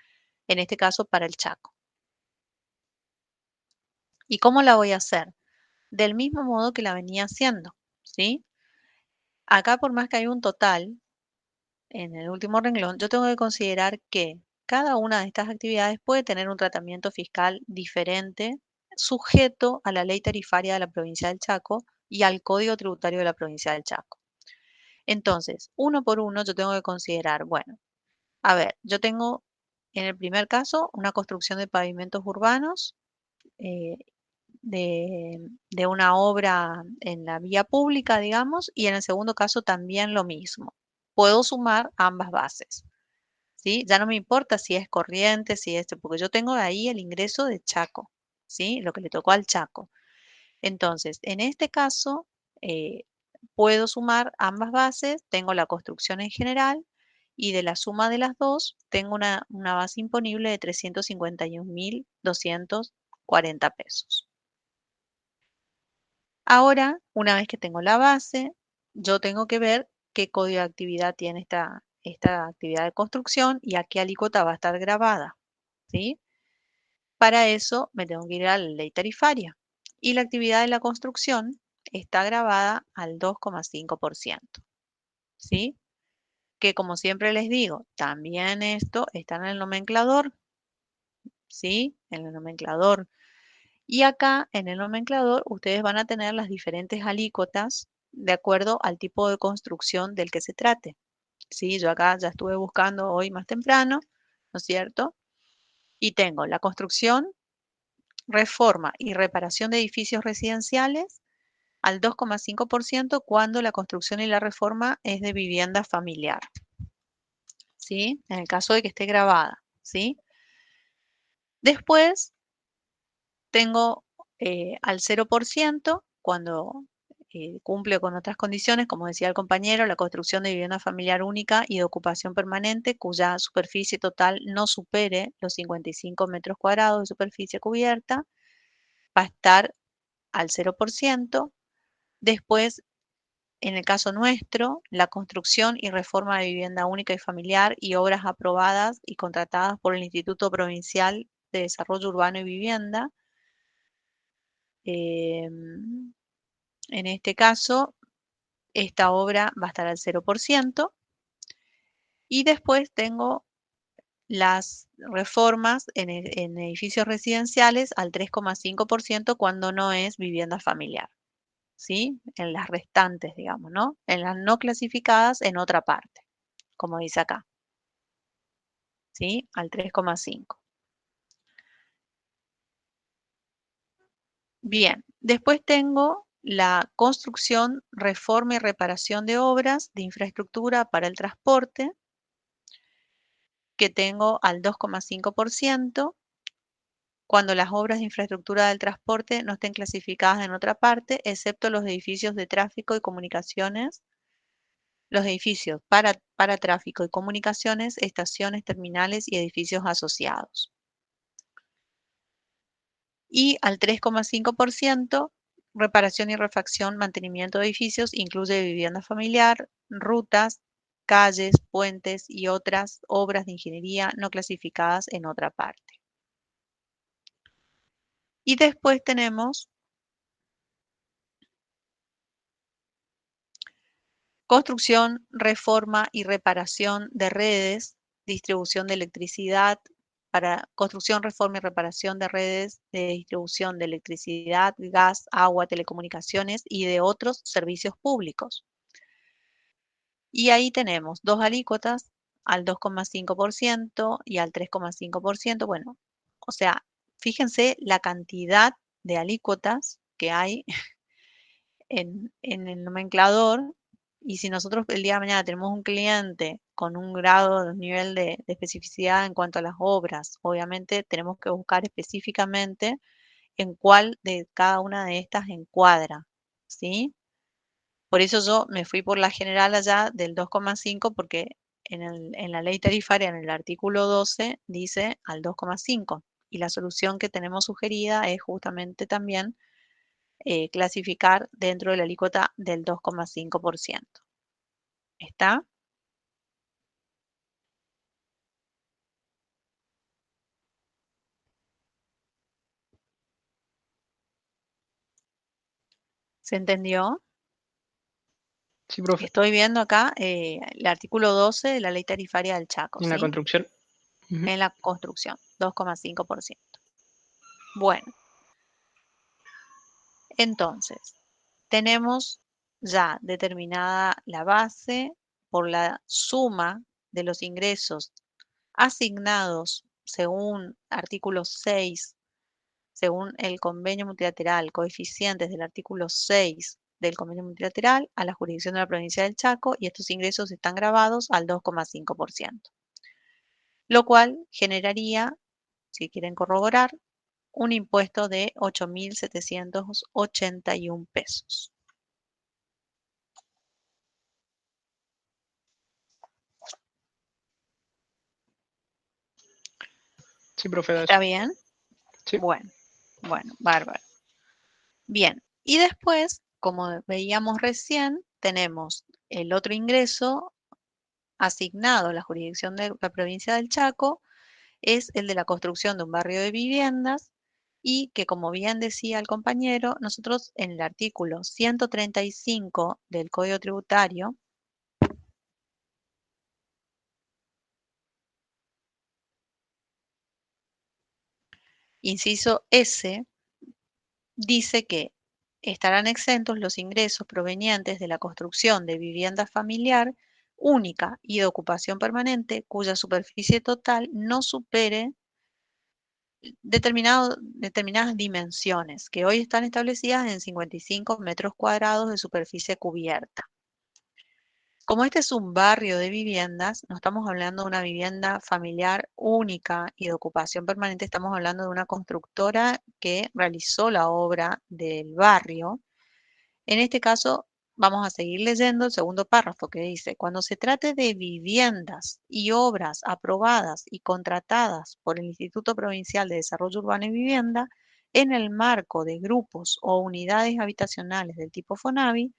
en este caso para el Chaco. ¿Y cómo la voy a hacer? Del mismo modo que la venía haciendo, ¿sí? Acá, por más que hay un total, en el último renglón, yo tengo que considerar que cada una de estas actividades puede tener un tratamiento fiscal diferente, sujeto a la ley tarifaria de la provincia del Chaco y al Código Tributario de la provincia del Chaco. Entonces, uno por uno, yo tengo que considerar, bueno, a ver, yo tengo en el primer caso una construcción de pavimentos urbanos eh, de una obra en la vía pública, digamos, y en el segundo caso también lo mismo. Puedo sumar ambas bases, ¿sí? Ya no me importa si es corriente, si es, porque yo tengo ahí el ingreso de Chaco, ¿sí? Lo que le tocó al Chaco. Entonces, en este caso, eh, puedo sumar ambas bases, tengo la construcción en general y de la suma de las dos tengo una base imponible de 351.240 pesos. Ahora, una vez que tengo la base, yo tengo que ver qué código de actividad tiene esta actividad de construcción y a qué alícuota va a estar grabada, ¿sí? Para eso me tengo que ir a la ley tarifaria. Y la actividad de la construcción está grabada al 2,5%, ¿sí? Que como siempre les digo, también esto está en el nomenclador, ¿sí? En el nomenclador. Y acá en el nomenclador ustedes van a tener las diferentes alícuotas de acuerdo al tipo de construcción del que se trate. ¿Sí? Yo acá ya estuve buscando hoy más temprano, ¿no es cierto? Y tengo la construcción, reforma y reparación de edificios residenciales al 2,5% cuando la construcción y la reforma es de vivienda familiar. ¿Sí? En el caso de que esté grabada. ¿Sí? Después tengo al 0% cuando cumple con otras condiciones, como decía el compañero, la construcción de vivienda familiar única y de ocupación permanente cuya superficie total no supere los 55 metros cuadrados de superficie cubierta, va a estar al 0%. Después, en el caso nuestro, la construcción y reforma de vivienda única y familiar y obras aprobadas y contratadas por el Instituto Provincial de Desarrollo Urbano y Vivienda, en este caso, esta obra va a estar al 0%. Y después tengo las reformas en edificios residenciales al 3,5% cuando no es vivienda familiar. ¿Sí? En las restantes, digamos, ¿no? En las no clasificadas en otra parte, como dice acá. ¿Sí? Al 3,5%. Bien, después tengo la construcción, reforma y reparación de obras de infraestructura para el transporte, que tengo al 2,5%, cuando las obras de infraestructura del transporte no estén clasificadas en otra parte, excepto los edificios de tráfico y comunicaciones, los edificios para tráfico y comunicaciones, estaciones terminales y edificios asociados. Y al 3,5%, reparación y refacción, mantenimiento de edificios, incluye vivienda familiar, rutas, calles, puentes y otras obras de ingeniería no clasificadas en otra parte. Y después tenemos construcción, reforma y reparación de redes, distribución de electricidad, para construcción, reforma y reparación de redes de distribución de electricidad, gas, agua, telecomunicaciones y de otros servicios públicos. Y ahí tenemos dos alícuotas, al 2,5% y al 3,5%. Bueno, O sea, fíjense la cantidad de alícuotas que hay en el nomenclador, y si nosotros el día de mañana tenemos un cliente con un grado, un nivel de especificidad en cuanto a las obras, obviamente tenemos que buscar específicamente en cuál de cada una de estas encuadra, ¿sí? Por eso yo me fui por la general allá del 2,5 porque en la ley tarifaria, en el artículo 12, dice al 2,5 y la solución que tenemos sugerida es justamente también clasificar dentro de la alícuota del 2,5%. ¿Está? ¿Se entendió? Sí, profe. Estoy viendo acá el artículo 12 de la ley tarifaria del Chaco, En la ¿sí? construcción. Ujú. En la construcción, 2,5%. Bueno, entonces, tenemos ya determinada la base por la suma de los ingresos asignados según artículo 6, según el convenio multilateral, coeficientes del artículo 6 del convenio multilateral a la jurisdicción de la provincia del Chaco, y estos ingresos están grabados al 2,5%, lo cual generaría, si quieren corroborar, un impuesto de 8.781 pesos. Sí, profe, da ¿Está eso. bien? Sí. Bueno, bárbaro. Bien, y después, como veíamos recién, tenemos el otro ingreso asignado a la jurisdicción de la provincia del Chaco, es el de la construcción de un barrio de viviendas y que, como bien decía el compañero, nosotros en el artículo 135 del Código Tributario, inciso S, dice que estarán exentos los ingresos provenientes de la construcción de vivienda familiar única y de ocupación permanente cuya superficie total no supere determinadas dimensiones, que hoy están establecidas en 55 metros cuadrados de superficie cubierta. Como este es un barrio de viviendas, no estamos hablando de una vivienda familiar única y de ocupación permanente, estamos hablando de una constructora que realizó la obra del barrio. En este caso, vamos a seguir leyendo el segundo párrafo que dice, cuando se trate de viviendas y obras aprobadas y contratadas por el Instituto Provincial de Desarrollo Urbano y Vivienda, en el marco de grupos o unidades habitacionales del tipo FONAVI,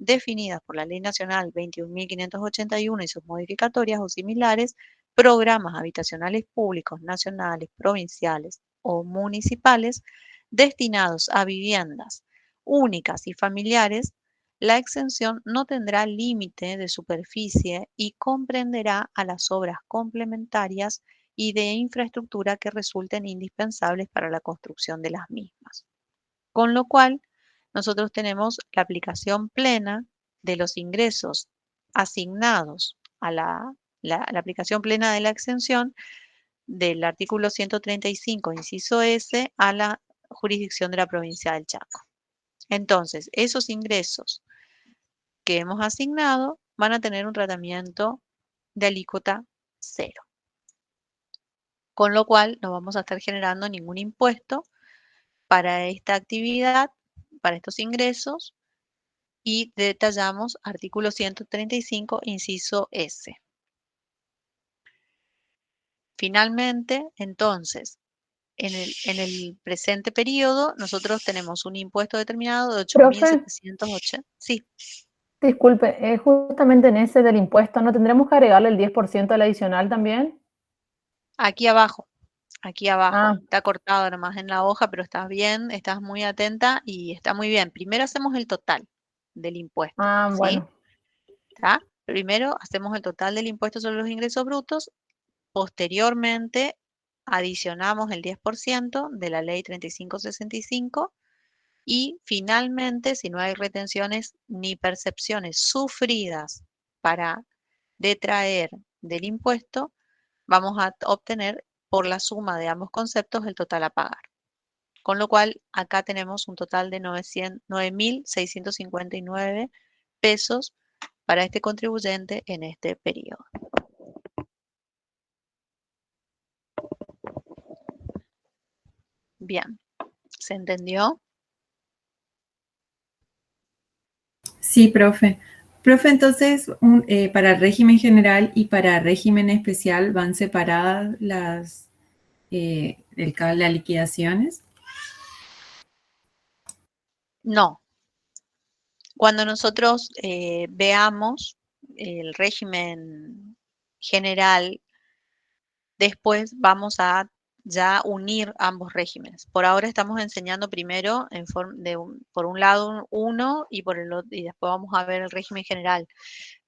definidas por la Ley Nacional 21.581 y sus modificatorias o similares, programas habitacionales públicos, nacionales, provinciales o municipales destinados a viviendas únicas y familiares, la exención no tendrá límite de superficie y comprenderá a las obras complementarias y de infraestructura que resulten indispensables para la construcción de las mismas. Con lo cual, nosotros tenemos la aplicación plena de los ingresos asignados a la aplicación plena de la exención del artículo 135, inciso S, a la jurisdicción de la provincia del Chaco. Entonces, esos ingresos que hemos asignado van a tener un tratamiento de alícuota 0. Con lo cual, no vamos a estar generando ningún impuesto para esta actividad, para estos ingresos, y detallamos artículo 135, inciso S. Finalmente, entonces, en el presente periodo, nosotros tenemos un impuesto determinado de Profe, 8.708. Sí, disculpe, justamente en ese del impuesto, ¿no tendremos que agregarle el 10% al adicional también? aquí abajo. Aquí abajo, Ah, está cortado nomás en la hoja, pero estás bien, estás muy atenta y está muy bien. Primero hacemos el total del impuesto, ¿sí? bueno. ¿Está? Primero hacemos el total del impuesto sobre los ingresos brutos, posteriormente adicionamos el 10% de la ley 3565 y finalmente, si no hay retenciones ni percepciones sufridas para detraer del impuesto, vamos a obtener por la suma de ambos conceptos el total a pagar. Con lo cual, acá tenemos un total de 9.659 pesos para este contribuyente en este periodo. Bien, ¿se entendió? Sí, profe. Profe, entonces, para régimen general y para régimen especial van separadas las liquidaciones. No. Cuando nosotros veamos el régimen general, después vamos a ya unir ambos regímenes. Por ahora estamos enseñando primero por un lado uno y por el otro, y después vamos a ver el régimen general.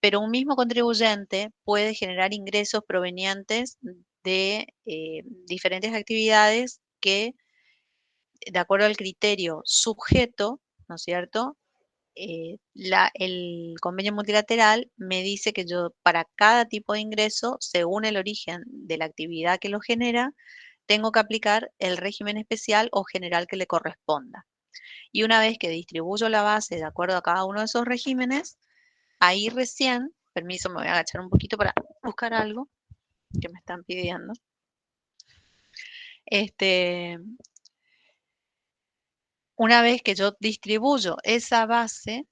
Pero un mismo contribuyente puede generar ingresos provenientes de diferentes actividades que, de acuerdo al criterio sujeto, ¿no es cierto? El convenio multilateral me dice que yo para cada tipo de ingreso, según el origen de la actividad que lo genera, tengo que aplicar el régimen especial o general que le corresponda. Y una vez que distribuyo la base de acuerdo a cada uno de esos regímenes, ahí recién, permiso, me voy a agachar un poquito para buscar algo que me están pidiendo. Una vez que yo distribuyo esa base,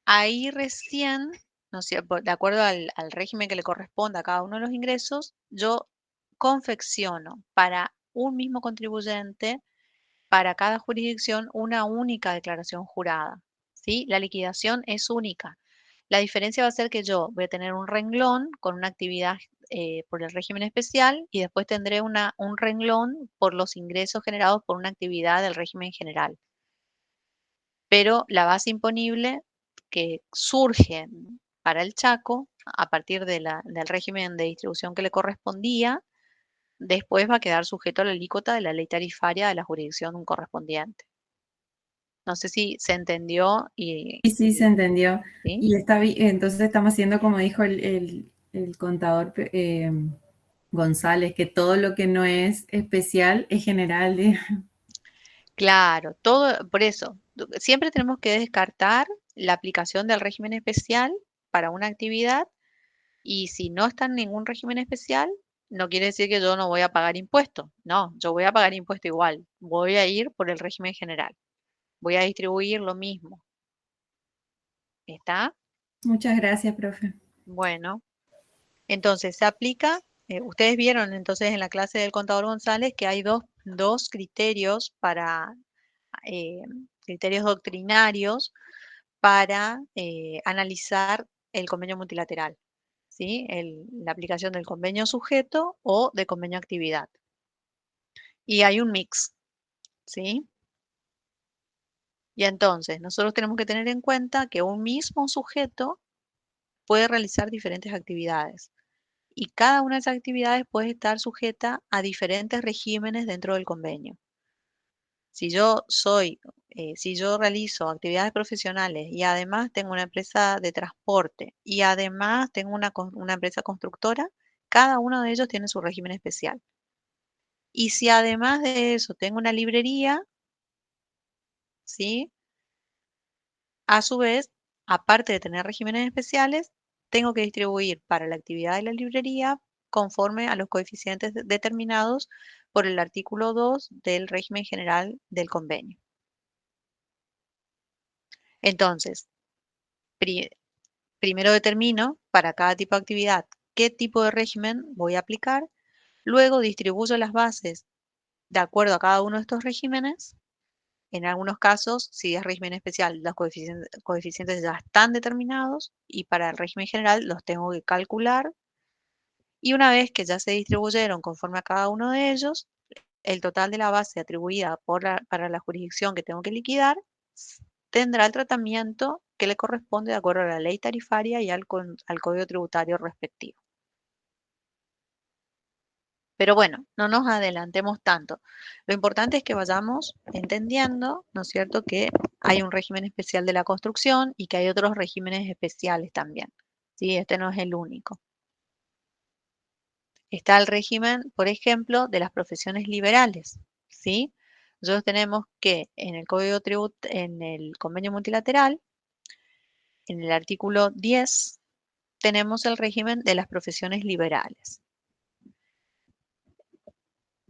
ahí recién, ¿no es cierto?, de acuerdo al régimen que le corresponda a cada uno de los ingresos, yo confecciono para un mismo contribuyente, para cada jurisdicción, una única declaración jurada, ¿sí? La liquidación es única. La diferencia va a ser que yo voy a tener un renglón con una actividad por el régimen especial y después tendré un renglón por los ingresos generados por una actividad del régimen general. Pero la base imponible que surge para el Chaco, a partir del régimen de distribución que le correspondía, después va a quedar sujeto a la alícuota de la ley tarifaria de la jurisdicción correspondiente. No sé si se entendió Sí, se entendió. ¿sí? Y entonces estamos haciendo, como dijo el contador González, que todo lo que no es especial es general. Claro, todo, por eso, siempre tenemos que descartar la aplicación del régimen especial para una actividad y si no está en ningún régimen especial, no quiere decir que yo no voy a pagar impuesto. No, yo voy a pagar impuesto igual. Voy a ir por el régimen general. Voy a distribuir lo mismo. ¿Está? Muchas gracias, profe. Bueno, entonces se aplica, ustedes vieron entonces en la clase del contador González que hay dos criterios para, criterios doctrinarios para analizar el convenio multilateral, ¿sí? La aplicación del convenio sujeto o de convenio actividad. Y hay un mix, ¿sí? Y entonces, nosotros tenemos que tener en cuenta que un mismo sujeto puede realizar diferentes actividades. Y cada una de esas actividades puede estar sujeta a diferentes regímenes dentro del convenio. Si yo realizo actividades profesionales y además tengo una empresa de transporte y además tengo una empresa constructora, cada uno de ellos tiene su régimen especial. Y si además de eso tengo una librería, ¿sí? A su vez, aparte de tener regímenes especiales, tengo que distribuir para la actividad de la librería conforme a los coeficientes determinados por el artículo 2 del régimen general del convenio. Entonces, primero determino para cada tipo de actividad qué tipo de régimen voy a aplicar, luego distribuyo las bases de acuerdo a cada uno de estos regímenes. En algunos casos, si es régimen especial, los coeficientes ya están determinados y para el régimen general los tengo que calcular. Y una vez que ya se distribuyeron conforme a cada uno de ellos, el total de la base atribuida para la jurisdicción que tengo que liquidar tendrá el tratamiento que le corresponde de acuerdo a la ley tarifaria y al código tributario respectivo. Pero bueno, no nos adelantemos tanto. Lo importante es que vayamos entendiendo, ¿no es cierto?, que hay un régimen especial de la construcción y que hay otros regímenes especiales también. ¿Sí? Este no es el único. está el régimen, por ejemplo, de las profesiones liberales, ¿sí? Nosotros tenemos que en el Código en el Convenio Multilateral, en el artículo 10, tenemos el régimen de las profesiones liberales.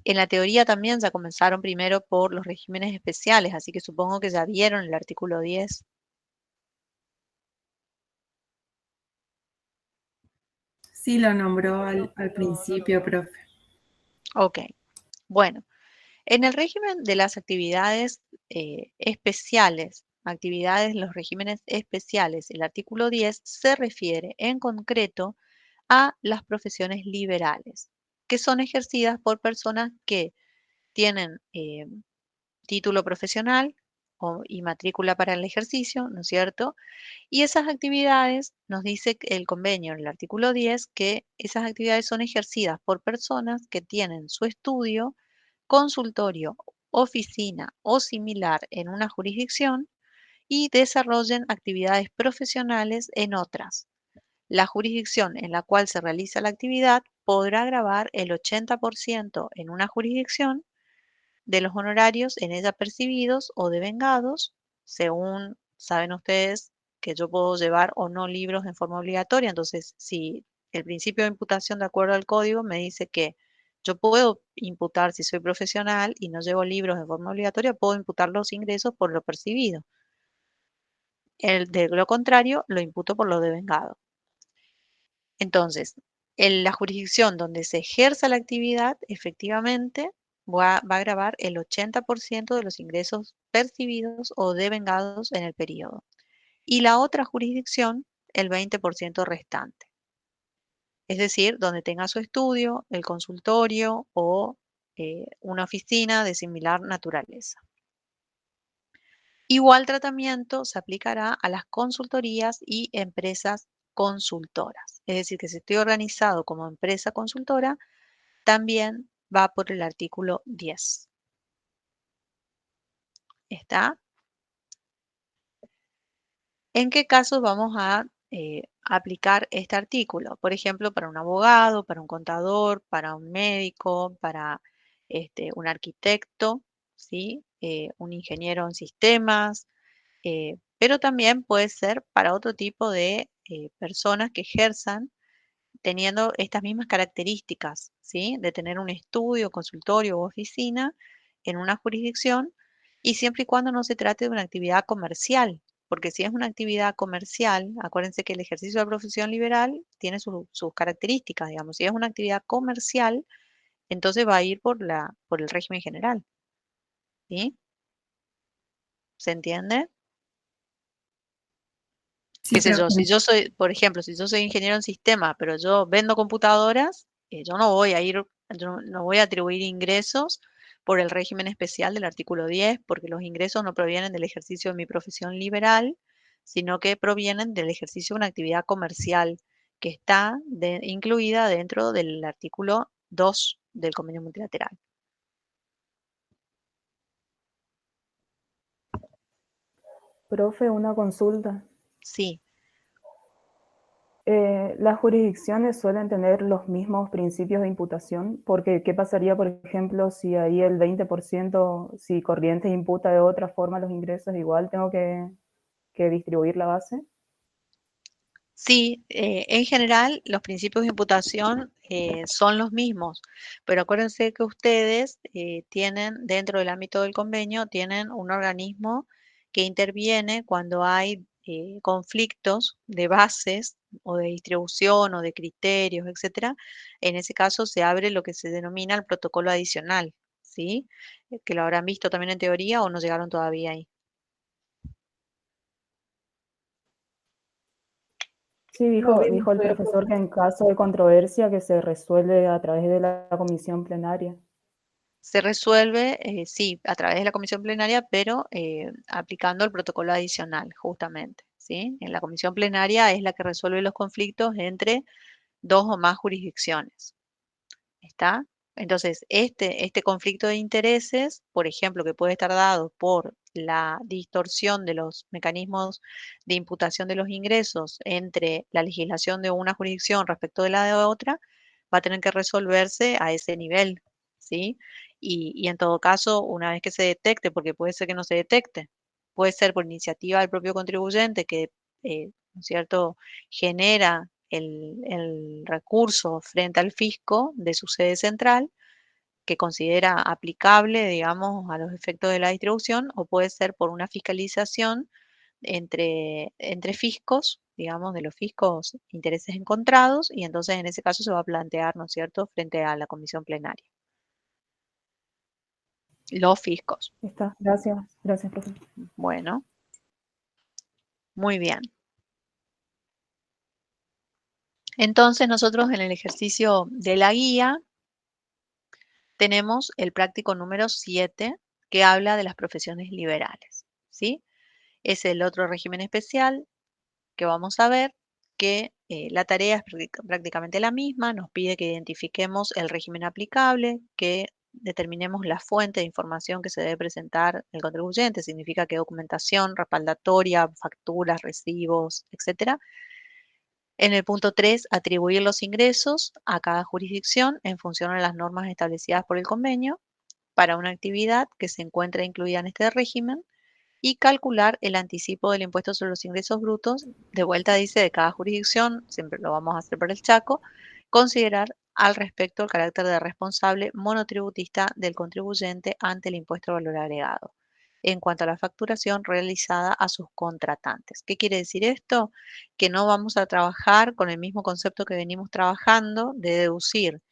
En la teoría también ya comenzaron primero por los regímenes especiales, así que supongo que ya vieron el artículo 10. Sí, lo nombró al principio, profe. Ok, bueno, en el régimen de las actividades especiales, los regímenes especiales, el artículo 10 se refiere en concreto a las profesiones liberales, que son ejercidas por personas que tienen título profesional y matrícula para el ejercicio, ¿no es cierto? Y esas actividades, nos dice el convenio en el artículo 10, que esas actividades son ejercidas por personas que tienen su estudio, consultorio, oficina o similar en una jurisdicción y desarrollen actividades profesionales en otras. La jurisdicción en la cual se realiza la actividad podrá gravar el 80% en una jurisdicción de los honorarios en ella percibidos o devengados, según saben ustedes que yo puedo llevar o no libros en forma obligatoria. Entonces, si el principio de imputación de acuerdo al código me dice que yo puedo imputar, si soy profesional y no llevo libros en forma obligatoria, puedo imputar los ingresos por lo percibido. De lo contrario, lo imputo por lo devengado. Entonces, en la jurisdicción donde se ejerza la actividad, efectivamente, va a gravar el 80% de los ingresos percibidos o devengados en el periodo. Y la otra jurisdicción, el 20% restante. Es decir, donde tenga su estudio, el consultorio o una oficina de similar naturaleza. Igual tratamiento se aplicará a las consultorías y empresas consultoras. Es decir, que si estoy organizado como empresa consultora, también va por el artículo 10. ¿Está? ¿En qué casos vamos a aplicar este artículo? Por ejemplo, para un abogado, para un contador, para un médico, para un arquitecto, ¿sí? Un ingeniero en sistemas, pero también puede ser para otro tipo de personas que ejerzan teniendo estas mismas características, ¿sí? De tener un estudio, consultorio u oficina en una jurisdicción y siempre y cuando no se trate de una actividad comercial, porque si es una actividad comercial, acuérdense que el ejercicio de la profesión liberal tiene sus características, digamos. Si es una actividad comercial, entonces va a ir por el régimen general, ¿sí? ¿Se entiende? Sí, Qué sé yo, profe. si yo soy, por ejemplo, si yo soy ingeniero en sistemas, pero yo vendo computadoras, yo no voy yo no voy a atribuir ingresos por el régimen especial del artículo 10, porque los ingresos no provienen del ejercicio de mi profesión liberal, sino que provienen del ejercicio de una actividad comercial que está incluida dentro del artículo 2 del convenio multilateral. Profe, una consulta. Sí. ¿Las jurisdicciones suelen tener los mismos principios de imputación? Porque, ¿qué pasaría, por ejemplo, si ahí el 20%, si Corrientes imputa de otra forma los ingresos, igual tengo que distribuir la base? Sí, en general los principios de imputación son los mismos, pero acuérdense que ustedes tienen, dentro del ámbito del convenio, tienen un organismo que interviene cuando hay conflictos de bases o de distribución o de criterios, etcétera. En ese caso se abre lo que se denomina el protocolo adicional, ¿sí? Que lo habrán visto también en teoría o no llegaron todavía ahí. Sí, dijo el profesor que en caso de controversia que se resuelve a través de la comisión plenaria. Se resuelve, sí, a través de la comisión plenaria, pero aplicando el protocolo adicional, justamente, ¿sí? En la comisión plenaria es la que resuelve los conflictos entre dos o más jurisdicciones. ¿Está? Entonces, este conflicto de intereses, por ejemplo, que puede estar dado por la distorsión de los mecanismos de imputación de los ingresos entre la legislación de una jurisdicción respecto de la de otra, va a tener que resolverse a ese nivel, ¿sí? Y en todo caso, una vez que se detecte, porque puede ser que no se detecte, puede ser por iniciativa del propio contribuyente que, ¿no es cierto?, genera el recurso frente al fisco de su sede central, que considera aplicable, digamos, a los efectos de la distribución, o puede ser por una fiscalización entre fiscos, digamos, de los fiscos intereses encontrados, y entonces en ese caso se va a plantear, ¿no es cierto?, frente a la comisión plenaria. Los fiscos. Está. Gracias, gracias, profe. Bueno, muy bien. Entonces nosotros en el ejercicio de la guía tenemos el práctico número 7 que habla de las profesiones liberales, ¿sí? Es el otro régimen especial que vamos a ver, que la tarea es prácticamente la misma, nos pide que identifiquemos el régimen aplicable, que determinemos la fuente de información que se debe presentar el contribuyente, significa que documentación respaldatoria, facturas, recibos, etcétera. En el punto 3, atribuir los ingresos a cada jurisdicción en función de las normas establecidas por el convenio para una actividad que se encuentra incluida en este régimen, y calcular el anticipo del impuesto sobre los ingresos brutos. De vuelta dice de cada jurisdicción, siempre lo vamos a hacer por el Chaco, considerar al respecto el carácter de responsable monotributista del contribuyente ante el impuesto al valor agregado en cuanto a la facturación realizada a sus contratantes. ¿Qué quiere decir esto? Que no vamos a trabajar con el mismo concepto que venimos trabajando de deducir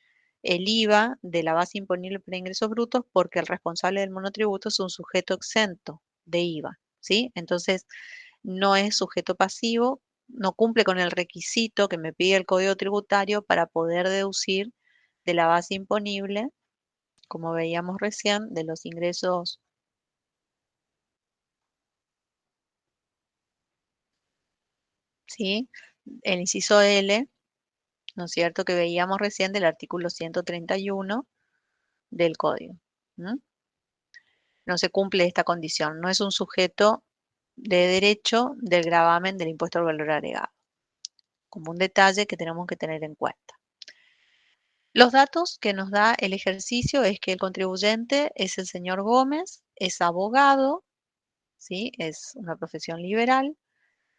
el IVA de la base imponible para ingresos brutos, porque el responsable del monotributo es un sujeto exento de IVA, ¿sí? Entonces, no es sujeto pasivo, no cumple con el requisito que me pide el Código Tributario para poder deducir de la base imponible, como veíamos recién, de los ingresos ¿sí? El inciso L, ¿no es cierto?, que veíamos recién del artículo 131 del Código. No se cumple esta condición, no es un sujeto de derecho del gravamen del impuesto al valor agregado, como un detalle que tenemos que tener en cuenta. Los datos que nos da el ejercicio es que el contribuyente es el señor Gómez, es abogado, ¿sí? Es una profesión liberal,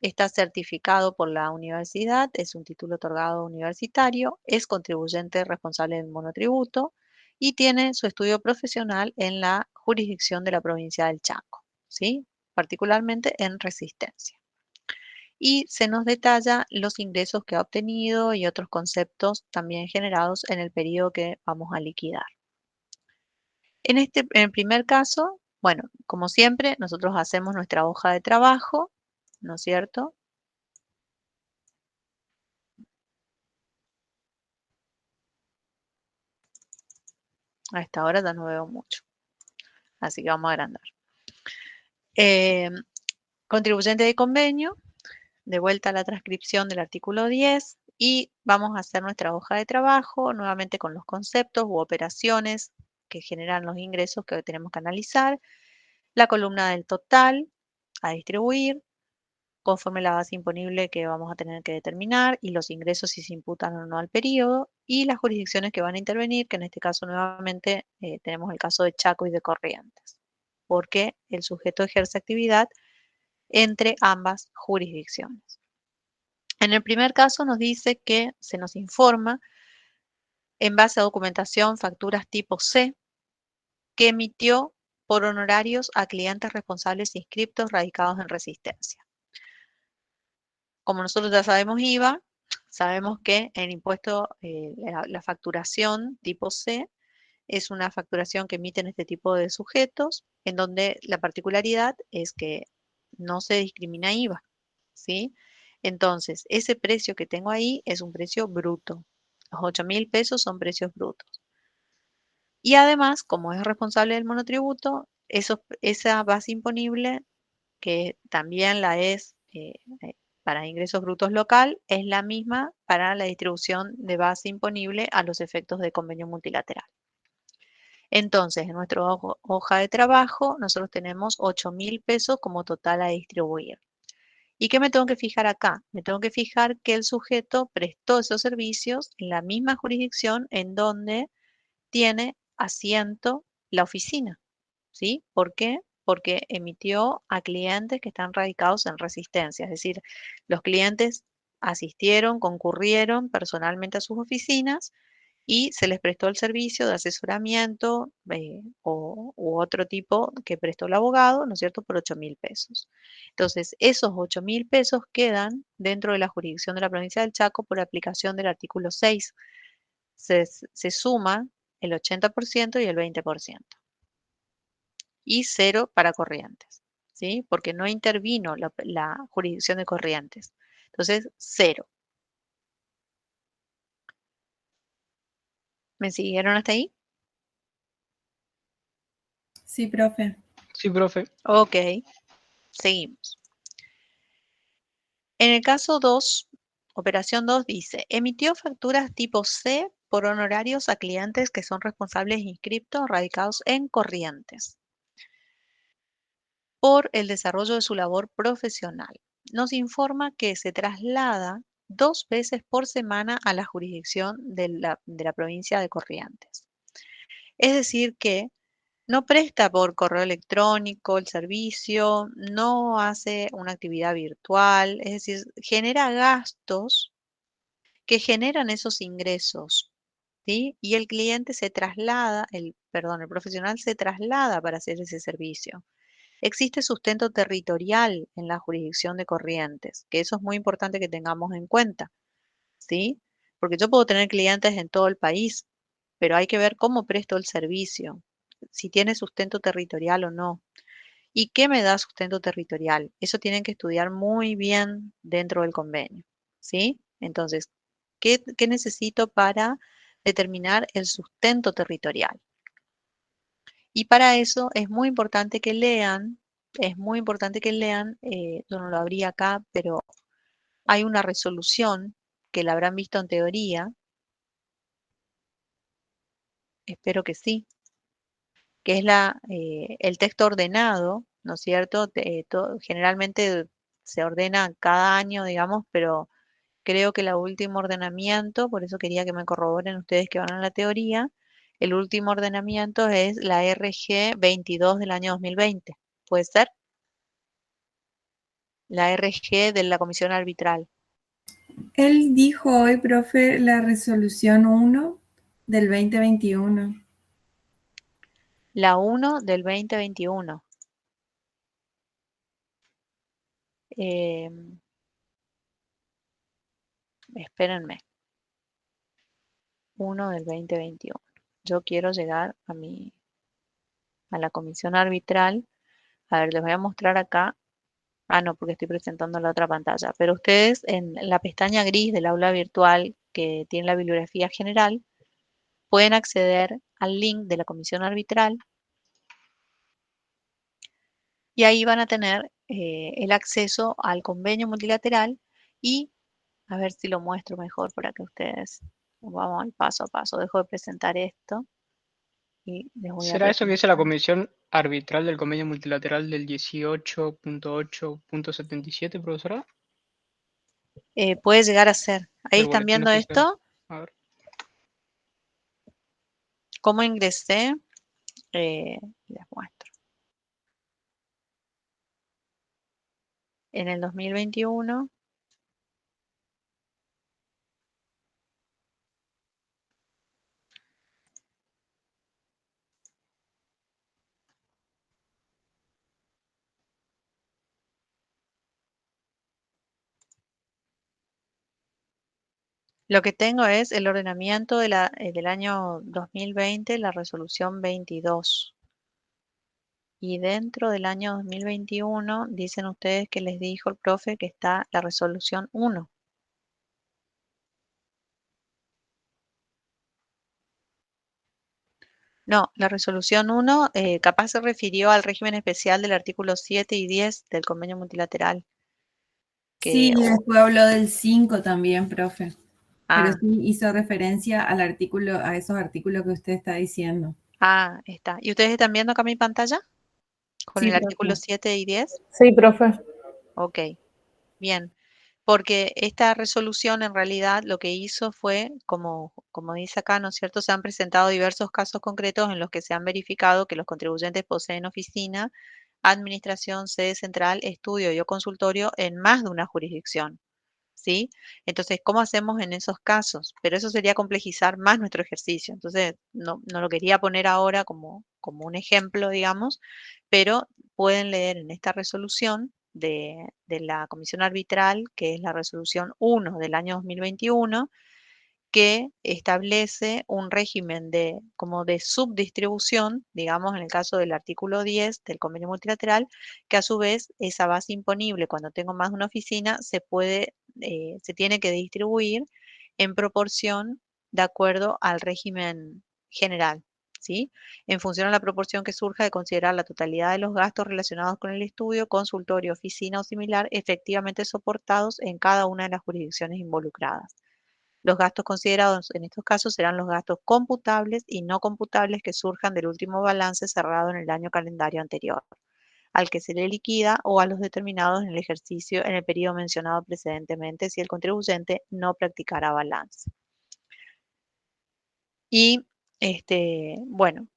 está certificado por la universidad, es un título otorgado universitario, es contribuyente responsable del monotributo y tiene su estudio profesional en la jurisdicción de la provincia del Chaco, ¿sí? Particularmente en Resistencia. Y se nos detalla los ingresos que ha obtenido y otros conceptos también generados en el periodo que vamos a liquidar. En el primer caso, bueno, como siempre, nosotros hacemos nuestra hoja de trabajo, ¿no es cierto? A esta hora ya no veo mucho, así que vamos a agrandar. Contribuyente de convenio, de vuelta a la transcripción del artículo 10, y vamos a hacer nuestra hoja de trabajo, nuevamente con los conceptos u operaciones que generan los ingresos que tenemos que analizar, la columna del total a distribuir, conforme la base imponible que vamos a tener que determinar, y los ingresos si se imputan o no al periodo, y las jurisdicciones que van a intervenir, que en este caso nuevamente tenemos el caso de Chaco y de Corrientes, porque el sujeto ejerce actividad entre ambas jurisdicciones. En el primer caso nos dice que se nos informa en base a documentación facturas tipo C que emitió por honorarios a clientes responsables inscriptos radicados en Resistencia. Como nosotros ya sabemos IVA, sabemos que el impuesto, la facturación tipo C es una facturación que emiten este tipo de sujetos, en donde la particularidad es que no se discrimina IVA, ¿sí? Entonces, ese precio que tengo ahí es un precio bruto. Los 8.000 pesos son precios brutos. Y además, como es responsable del monotributo, esa base imponible, que también la es para ingresos brutos local, es la misma para la distribución de base imponible a los efectos de convenio multilateral. Entonces, en nuestra hoja de trabajo, nosotros tenemos 8.000 pesos como total a distribuir. ¿Y qué me tengo que fijar acá? Me tengo que fijar que el sujeto prestó esos servicios en la misma jurisdicción en donde tiene asiento la oficina, ¿sí? ¿Por qué? Porque emitió a clientes que están radicados en Resistencia, es decir, los clientes asistieron, concurrieron personalmente a sus oficinas y se les prestó el servicio de asesoramiento u otro tipo que prestó el abogado, ¿no es cierto?, por 8.000 pesos. Entonces, esos 8.000 pesos quedan dentro de la jurisdicción de la provincia del Chaco por aplicación del artículo 6. Se suma el 80% y el 20%. Y 0 para Corrientes, ¿sí? Porque no intervino la jurisdicción de Corrientes. Entonces, 0. ¿Me siguieron hasta ahí? Sí, profe. Sí, profe. Ok, seguimos. En el caso 2, operación 2 dice, emitió facturas tipo C por honorarios a clientes que son responsables inscriptos radicados en Corrientes por el desarrollo de su labor profesional. Nos informa que se traslada 2 veces por semana a la jurisdicción de la provincia de Corrientes. Es decir que no presta por correo electrónico el servicio, no hace una actividad virtual, es decir, genera gastos que generan esos ingresos, ¿sí? Y el cliente se traslada, el profesional se traslada para hacer ese servicio. Existe sustento territorial en la jurisdicción de Corrientes, que eso es muy importante que tengamos en cuenta, ¿sí? Porque yo puedo tener clientes en todo el país, pero hay que ver cómo presto el servicio, si tiene sustento territorial o no. ¿Y qué me da sustento territorial? Eso tienen que estudiar muy bien dentro del convenio, ¿sí? Entonces, ¿qué necesito para determinar el sustento territorial? Y para eso es muy importante que lean, yo no lo abrí acá, pero hay una resolución que la habrán visto en teoría, espero que sí, que es el texto ordenado, ¿no es cierto? Generalmente se ordena cada año, digamos, pero creo que el último ordenamiento, por eso quería que me corroboren ustedes que van a la teoría, el último ordenamiento es la RG 22 del año 2020. ¿Puede ser? La RG de la Comisión Arbitral. Él dijo hoy, profe, la resolución 1 del 2021. La 1 del 2021. Espérenme. 1 del 2021. Yo quiero llegar a la comisión arbitral. A ver, les voy a mostrar acá. Ah, no, porque estoy presentando la otra pantalla. Pero ustedes en la pestaña gris del aula virtual que tiene la bibliografía general, pueden acceder al link de la comisión arbitral y ahí van a tener el acceso al convenio multilateral y a ver si lo muestro mejor para que ustedes, vamos al paso a paso. Dejo de presentar esto y les voy a ¿Será eso que dice la presentar. Comisión Arbitral del Convenio Multilateral del 18.8.77, profesora? Puede llegar a ser. Ahí Del están boletín viendo oficial. esto. A ver. ¿Cómo ingresé? Les muestro. En el 2021. Lo que tengo es el ordenamiento del año 2020, la resolución 22. Y dentro del año 2021, dicen ustedes que les dijo el profe que está la resolución 1. No, la resolución 1 capaz se refirió al régimen especial del artículo 7 y 10 del convenio multilateral. Sí, y después habló del 5 también, profe. Pero Ah, sí hizo referencia al artículo, a esos artículos que usted está diciendo. está. ¿Y ustedes están viendo acá mi pantalla? Con Sí, el artículo profe. 7 y 10. Sí, profe. Ok. Bien, porque esta resolución en realidad lo que hizo fue, como dice acá, ¿no es cierto? Se han presentado diversos casos concretos en los que se han verificado que los contribuyentes poseen oficina, administración, sede central, estudio y o consultorio en más de una jurisdicción, ¿sí? Entonces, ¿cómo hacemos en esos casos? Pero eso sería complejizar más nuestro ejercicio. Entonces, no lo quería poner ahora como un ejemplo, digamos, pero pueden leer en esta resolución de la Comisión Arbitral, que es la resolución 1 del año 2021, que establece un régimen como de subdistribución, digamos, en el caso del artículo 10 del convenio multilateral, que a su vez esa base imponible, cuando tengo más de una oficina, se tiene que distribuir en proporción de acuerdo al régimen general, ¿sí? En función a la proporción que surja de considerar la totalidad de los gastos relacionados con el estudio, consultorio, oficina o similar efectivamente soportados en cada una de las jurisdicciones involucradas. Los gastos considerados en estos casos serán los gastos computables y no computables que surjan del último balance cerrado en el año calendario anterior, al que se le liquida, o a los determinados en el ejercicio en el periodo mencionado precedentemente si el contribuyente no practicara balance. Y, bueno,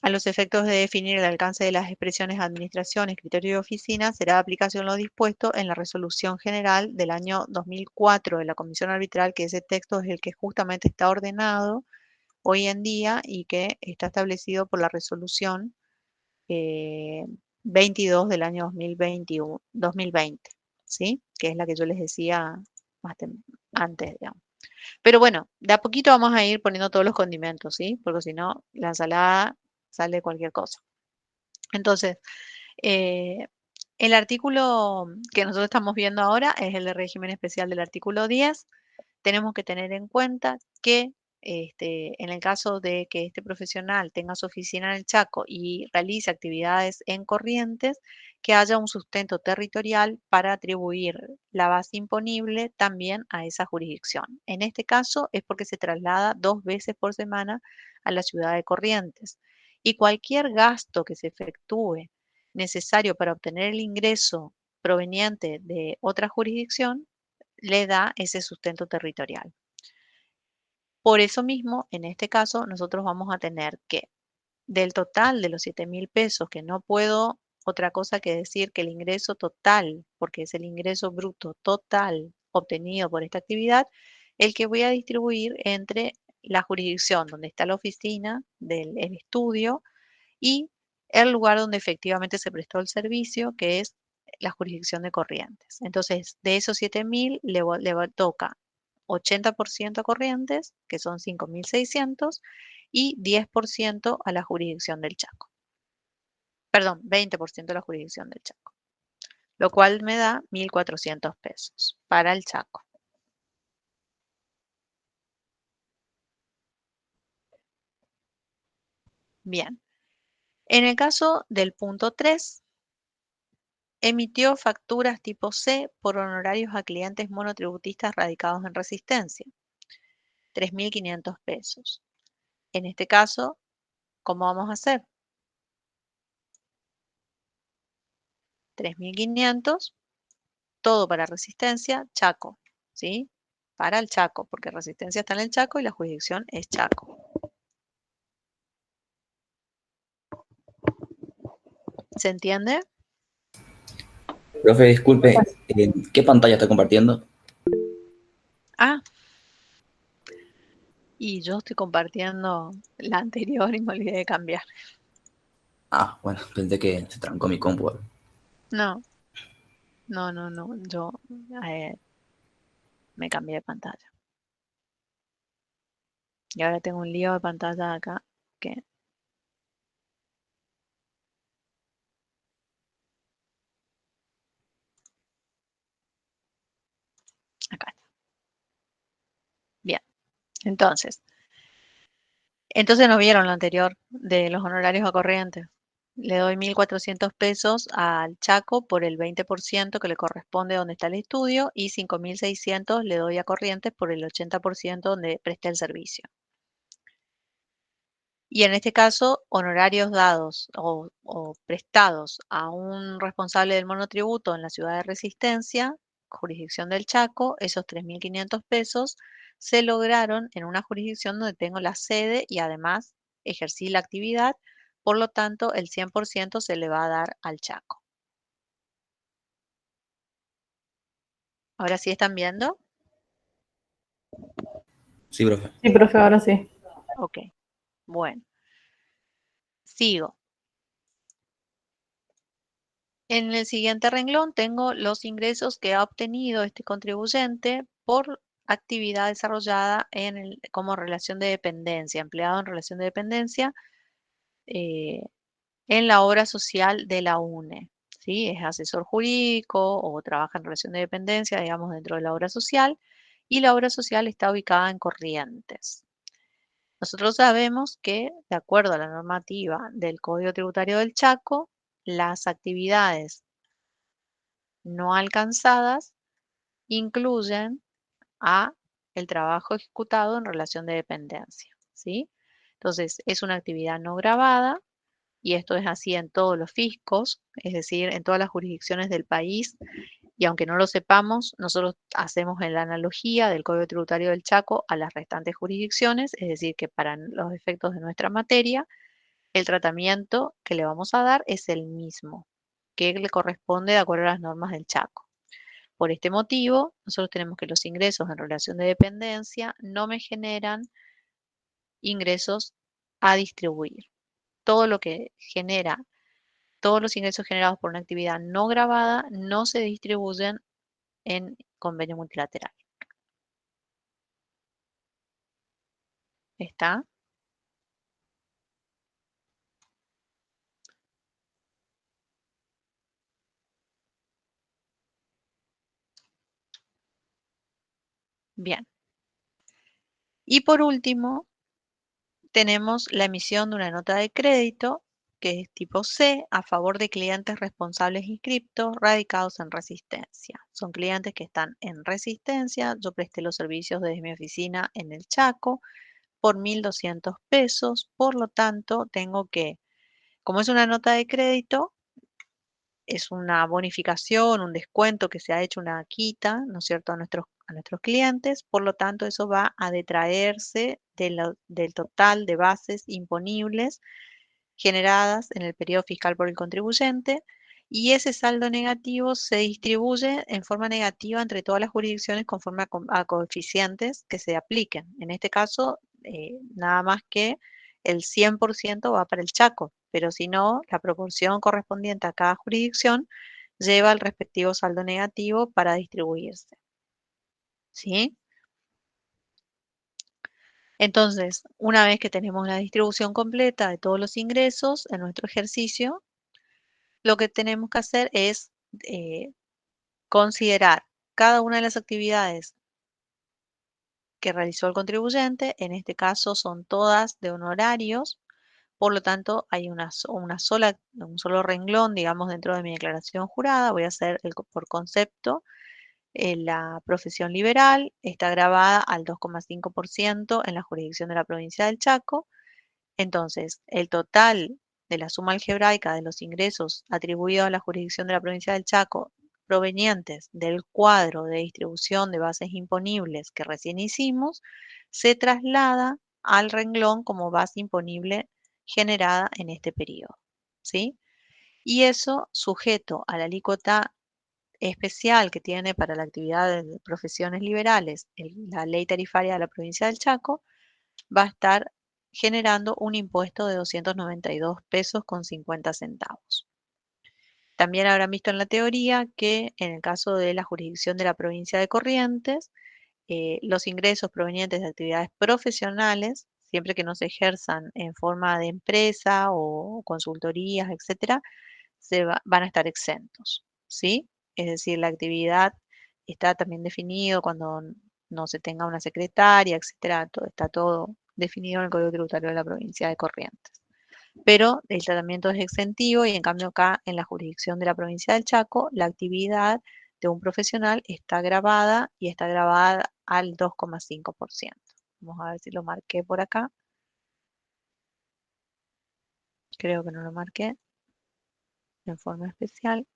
a los efectos de definir el alcance de las expresiones administración, escritorio y oficina, será de aplicación lo dispuesto en la resolución general del año 2004 de la Comisión Arbitral, que ese texto es el que justamente está ordenado hoy en día y que está establecido por la resolución 22 del año 2020, ¿sí? Que es la que yo les decía antes, digamos. Pero bueno, de a poquito vamos a ir poniendo todos los condimentos, ¿sí? Porque si no, la ensalada sale cualquier cosa. Entonces, eh, el artículo que nosotros estamos viendo ahora es el de régimen especial del artículo 10. Tenemos que tener en cuenta que en el caso de que este profesional tenga su oficina en el Chaco y realice actividades en Corrientes, que haya un sustento territorial para atribuir la base imponible también a esa jurisdicción. En este caso es porque se traslada 2 veces por semana a la ciudad de Corrientes. Y cualquier gasto que se efectúe necesario para obtener el ingreso proveniente de otra jurisdicción le da ese sustento territorial. Por eso mismo, en este caso, nosotros vamos a tener que, del total de los 7.000 pesos, que no puedo otra cosa que decir que el ingreso total, porque es el ingreso bruto total obtenido por esta actividad, el que voy a distribuir entre la jurisdicción donde está la oficina del estudio y el lugar donde efectivamente se prestó el servicio, que es la jurisdicción de Corrientes. Entonces, de esos 7.000 le toca 80% a Corrientes, que son 5.600, y 10% a la jurisdicción del Chaco. Perdón, 20% a la jurisdicción del Chaco, lo cual me da 1.400 pesos para el Chaco. Bien, en el caso del punto 3, emitió facturas tipo C por honorarios a clientes monotributistas radicados en Resistencia, 3.500 pesos. En este caso, ¿cómo vamos a hacer? 3.500, todo para Resistencia, Chaco, ¿sí? Para el Chaco, porque Resistencia está en el Chaco y la jurisdicción es Chaco. ¿Se entiende? Profe, disculpe, ¿qué pantalla está compartiendo? Ah, y yo estoy compartiendo la anterior y me olvidé de cambiar. Ah, bueno, pensé que se trancó mi compu. No, yo me cambié de pantalla. Y ahora tengo un lío de pantalla acá que acá está. Bien, entonces no vieron lo anterior de los honorarios a Corrientes. Le doy 1.400 pesos al Chaco por el 20% que le corresponde donde está el estudio y 5.600 le doy a Corrientes por el 80% donde presté el servicio. Y en este caso, honorarios dados o prestados a un responsable del monotributo en la ciudad de Resistencia jurisdicción del Chaco, esos 3.500 pesos se lograron en una jurisdicción donde tengo la sede y además ejercí la actividad, por lo tanto el 100% se le va a dar al Chaco. ¿Ahora sí están viendo? Sí, profe. Sí, profe, ahora sí. Ok, bueno. Sigo. En el siguiente renglón tengo los ingresos que ha obtenido este contribuyente por actividad desarrollada como relación de dependencia, empleado en relación de dependencia eh, en la obra social de la UNE. ¿Sí? Es asesor jurídico o trabaja en relación de dependencia, digamos, dentro de la obra social, y la obra social está ubicada en Corrientes. Nosotros sabemos que, de acuerdo a la normativa del Código Tributario del Chaco, las actividades no alcanzadas incluyen a el trabajo ejecutado en relación de dependencia, ¿sí? Entonces, es una actividad no gravada y esto es así en todos los fiscos, es decir, en todas las jurisdicciones del país. Y aunque no lo sepamos, nosotros hacemos la analogía del Código Tributario del Chaco a las restantes jurisdicciones, es decir, que para los efectos de nuestra materia, el tratamiento que le vamos a dar es el mismo, que le corresponde de acuerdo a las normas del Chaco. Por este motivo, nosotros tenemos que los ingresos en relación de dependencia no me generan ingresos a distribuir. Todo lo que genera, todos los ingresos generados por una actividad no gravada no se distribuyen en convenio multilateral. ¿Está? Bien. Y por último, tenemos la emisión de una nota de crédito, que es tipo C, a favor de clientes responsables inscriptos radicados en Resistencia. Son clientes que están en Resistencia. Yo presté los servicios desde mi oficina en el Chaco por 1.200 pesos. Por lo tanto, tengo que, como es una nota de crédito, es una bonificación, un descuento que se ha hecho, una quita, ¿no es cierto?, a nuestros clientes. Por lo tanto, eso va a detraerse del total de bases imponibles generadas en el periodo fiscal por el contribuyente, y ese saldo negativo se distribuye en forma negativa entre todas las jurisdicciones conforme a coeficientes que se apliquen. En este caso, nada más que el 100% va para el Chaco, pero si no, la proporción correspondiente a cada jurisdicción lleva el respectivo saldo negativo para distribuirse. ¿Sí? Entonces, una vez que tenemos la distribución completa de todos los ingresos en nuestro ejercicio, lo que tenemos que hacer es considerar cada una de las actividades que realizó el contribuyente. En este caso son todas de honorarios, por lo tanto hay un solo renglón, digamos, dentro de mi declaración jurada. Voy a hacer por concepto. La profesión liberal está grabada al 2,5% en la jurisdicción de la provincia del Chaco. Entonces, el total de la suma algebraica de los ingresos atribuidos a la jurisdicción de la provincia del Chaco provenientes del cuadro de distribución de bases imponibles que recién hicimos, se traslada al renglón como base imponible generada en este periodo, ¿sí? Y eso, sujeto a la alícuota especial que tiene para la actividad de profesiones liberales la ley tarifaria de la provincia del Chaco, va a estar generando un impuesto de 292 pesos con 50 centavos. También habrán visto en la teoría que en el caso de la jurisdicción de la provincia de Corrientes, los ingresos provenientes de actividades profesionales, siempre que no se ejerzan en forma de empresa o consultorías, etcétera, van a estar exentos, ¿sí? Es decir, la actividad está también definido cuando no se tenga una secretaria, etcétera, está todo definido en el Código Tributario de la provincia de Corrientes. Pero el tratamiento es exentivo y en cambio acá en la jurisdicción de la provincia del Chaco, la actividad de un profesional está grabada y está grabada al 2,5%. Vamos a ver si lo marqué por acá. Creo que no lo marqué en forma especial.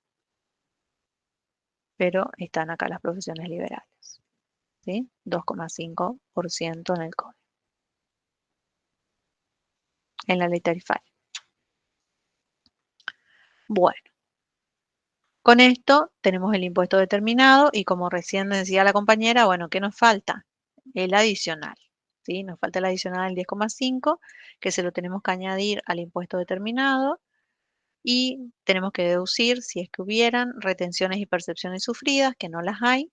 pero están acá las profesiones liberales, ¿sí? 2,5% en el CODE, en la ley tarifaria. Bueno, con esto tenemos el impuesto determinado y como recién decía la compañera, bueno, ¿qué nos falta? El adicional, ¿sí? Nos falta el adicional del 10,5, que se lo tenemos que añadir al impuesto determinado y tenemos que deducir si es que hubieran retenciones y percepciones sufridas, que no las hay.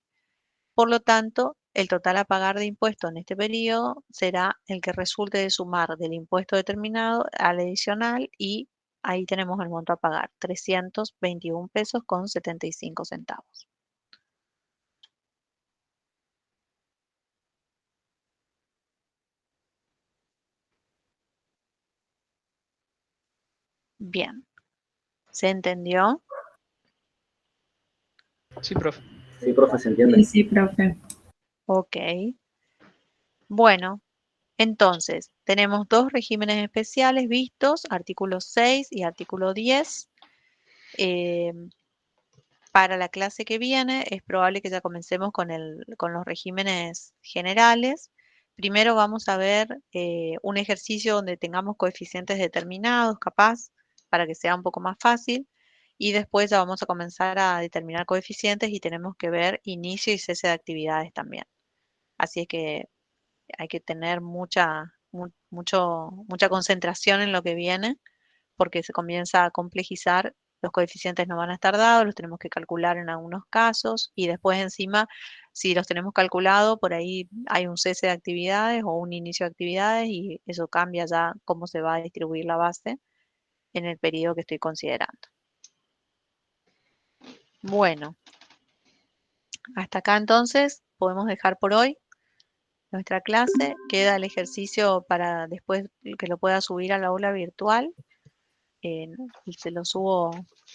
Por lo tanto, el total a pagar de impuesto en este periodo será el que resulte de sumar del impuesto determinado al adicional y ahí tenemos el monto a pagar, 321 pesos con 75 centavos. Bien, ¿se entendió? Sí, profe. Sí, profe, se entiende. Sí, sí, profe. Ok. Bueno, entonces, tenemos dos regímenes especiales vistos, artículo 6 y artículo 10. Para la clase que viene es probable que ya comencemos con los regímenes generales. Primero vamos a ver un ejercicio donde tengamos coeficientes determinados, capaz, para que sea un poco más fácil. Y después ya vamos a comenzar a determinar coeficientes y tenemos que ver inicio y cese de actividades también. Así es que hay que tener mucha concentración en lo que viene, porque se comienza a complejizar. Los coeficientes no van a estar dados, los tenemos que calcular en algunos casos y después encima, si los tenemos calculado, por ahí hay un cese de actividades o un inicio de actividades y eso cambia ya cómo se va a distribuir la base en el periodo que estoy considerando. Bueno, hasta acá entonces podemos dejar por hoy nuestra clase. Queda el ejercicio para después que lo pueda subir al aula virtual. Se lo subo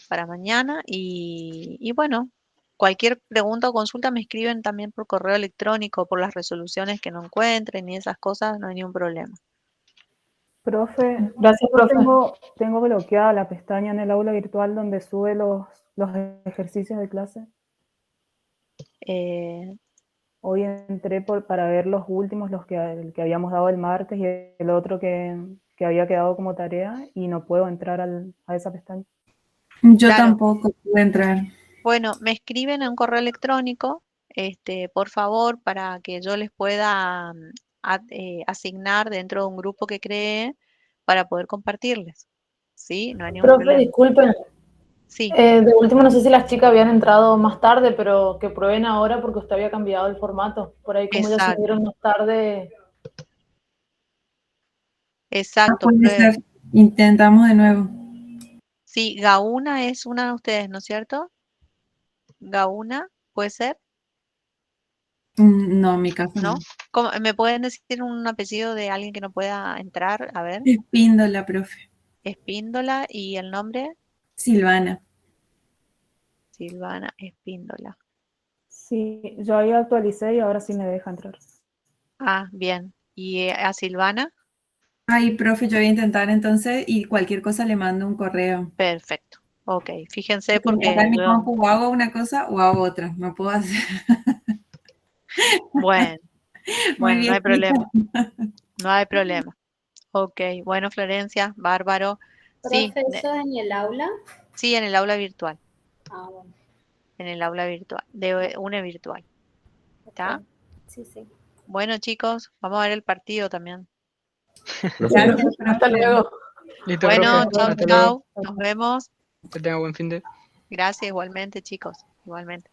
para mañana y bueno, cualquier pregunta o consulta me escriben también por correo electrónico, por las resoluciones que no encuentren y esas cosas, no hay ningún problema. Profe, Gracias, profe. tengo bloqueada la pestaña en el aula virtual donde sube los ejercicios de clase. Hoy entré para ver los últimos, el que habíamos dado el martes y el otro que había quedado como tarea y no puedo entrar a esa pestaña. Yo Claro. tampoco pude entrar. Bueno, me escriben en un correo electrónico, por favor, para que yo les pueda asignar dentro de un grupo que cree para poder compartirles. ¿Sí? No hay ningún Profe, problema. disculpen, Sí. de último no sé si las chicas habían entrado más tarde, pero que prueben ahora porque usted había cambiado el formato. Por ahí como ya se Exacto. vieron más tarde. Exacto. Puede ser. Intentamos de nuevo. Sí, Gauna es una de ustedes, ¿no es cierto? Gauna, ¿puede ser? No, en mi caso ¿No? no. ¿Me pueden decir un apellido de alguien que no pueda entrar? A ver, Espíndola, profe. Espíndola y el nombre, Silvana. Silvana Espíndola. Sí, yo ahí actualicé y ahora sí me deja entrar. Ah, bien. ¿Y a Silvana? Ay, profe, yo voy a intentar entonces y cualquier cosa le mando un correo. Perfecto. Ok, fíjense porque Acá en mi yo... compu o hago una cosa o hago otra. No puedo hacer. Bueno, Muy bueno, no bien, hay problema. No hay problema. Ok, bueno, Florencia, bárbaro. Sí, Profe, ¿eso es en el aula? sí, en el aula virtual. Ah, bueno. En el aula virtual, de UNE virtual. ¿Está? Ok. Sí, sí. Bueno, chicos, vamos a ver el partido también. Gracias, Hasta profe. luego. Listo, Bueno, profe. chau, Hasta luego. chau. Nos vemos. Que tenga buen fin de. Gracias igualmente, chicos. Igualmente.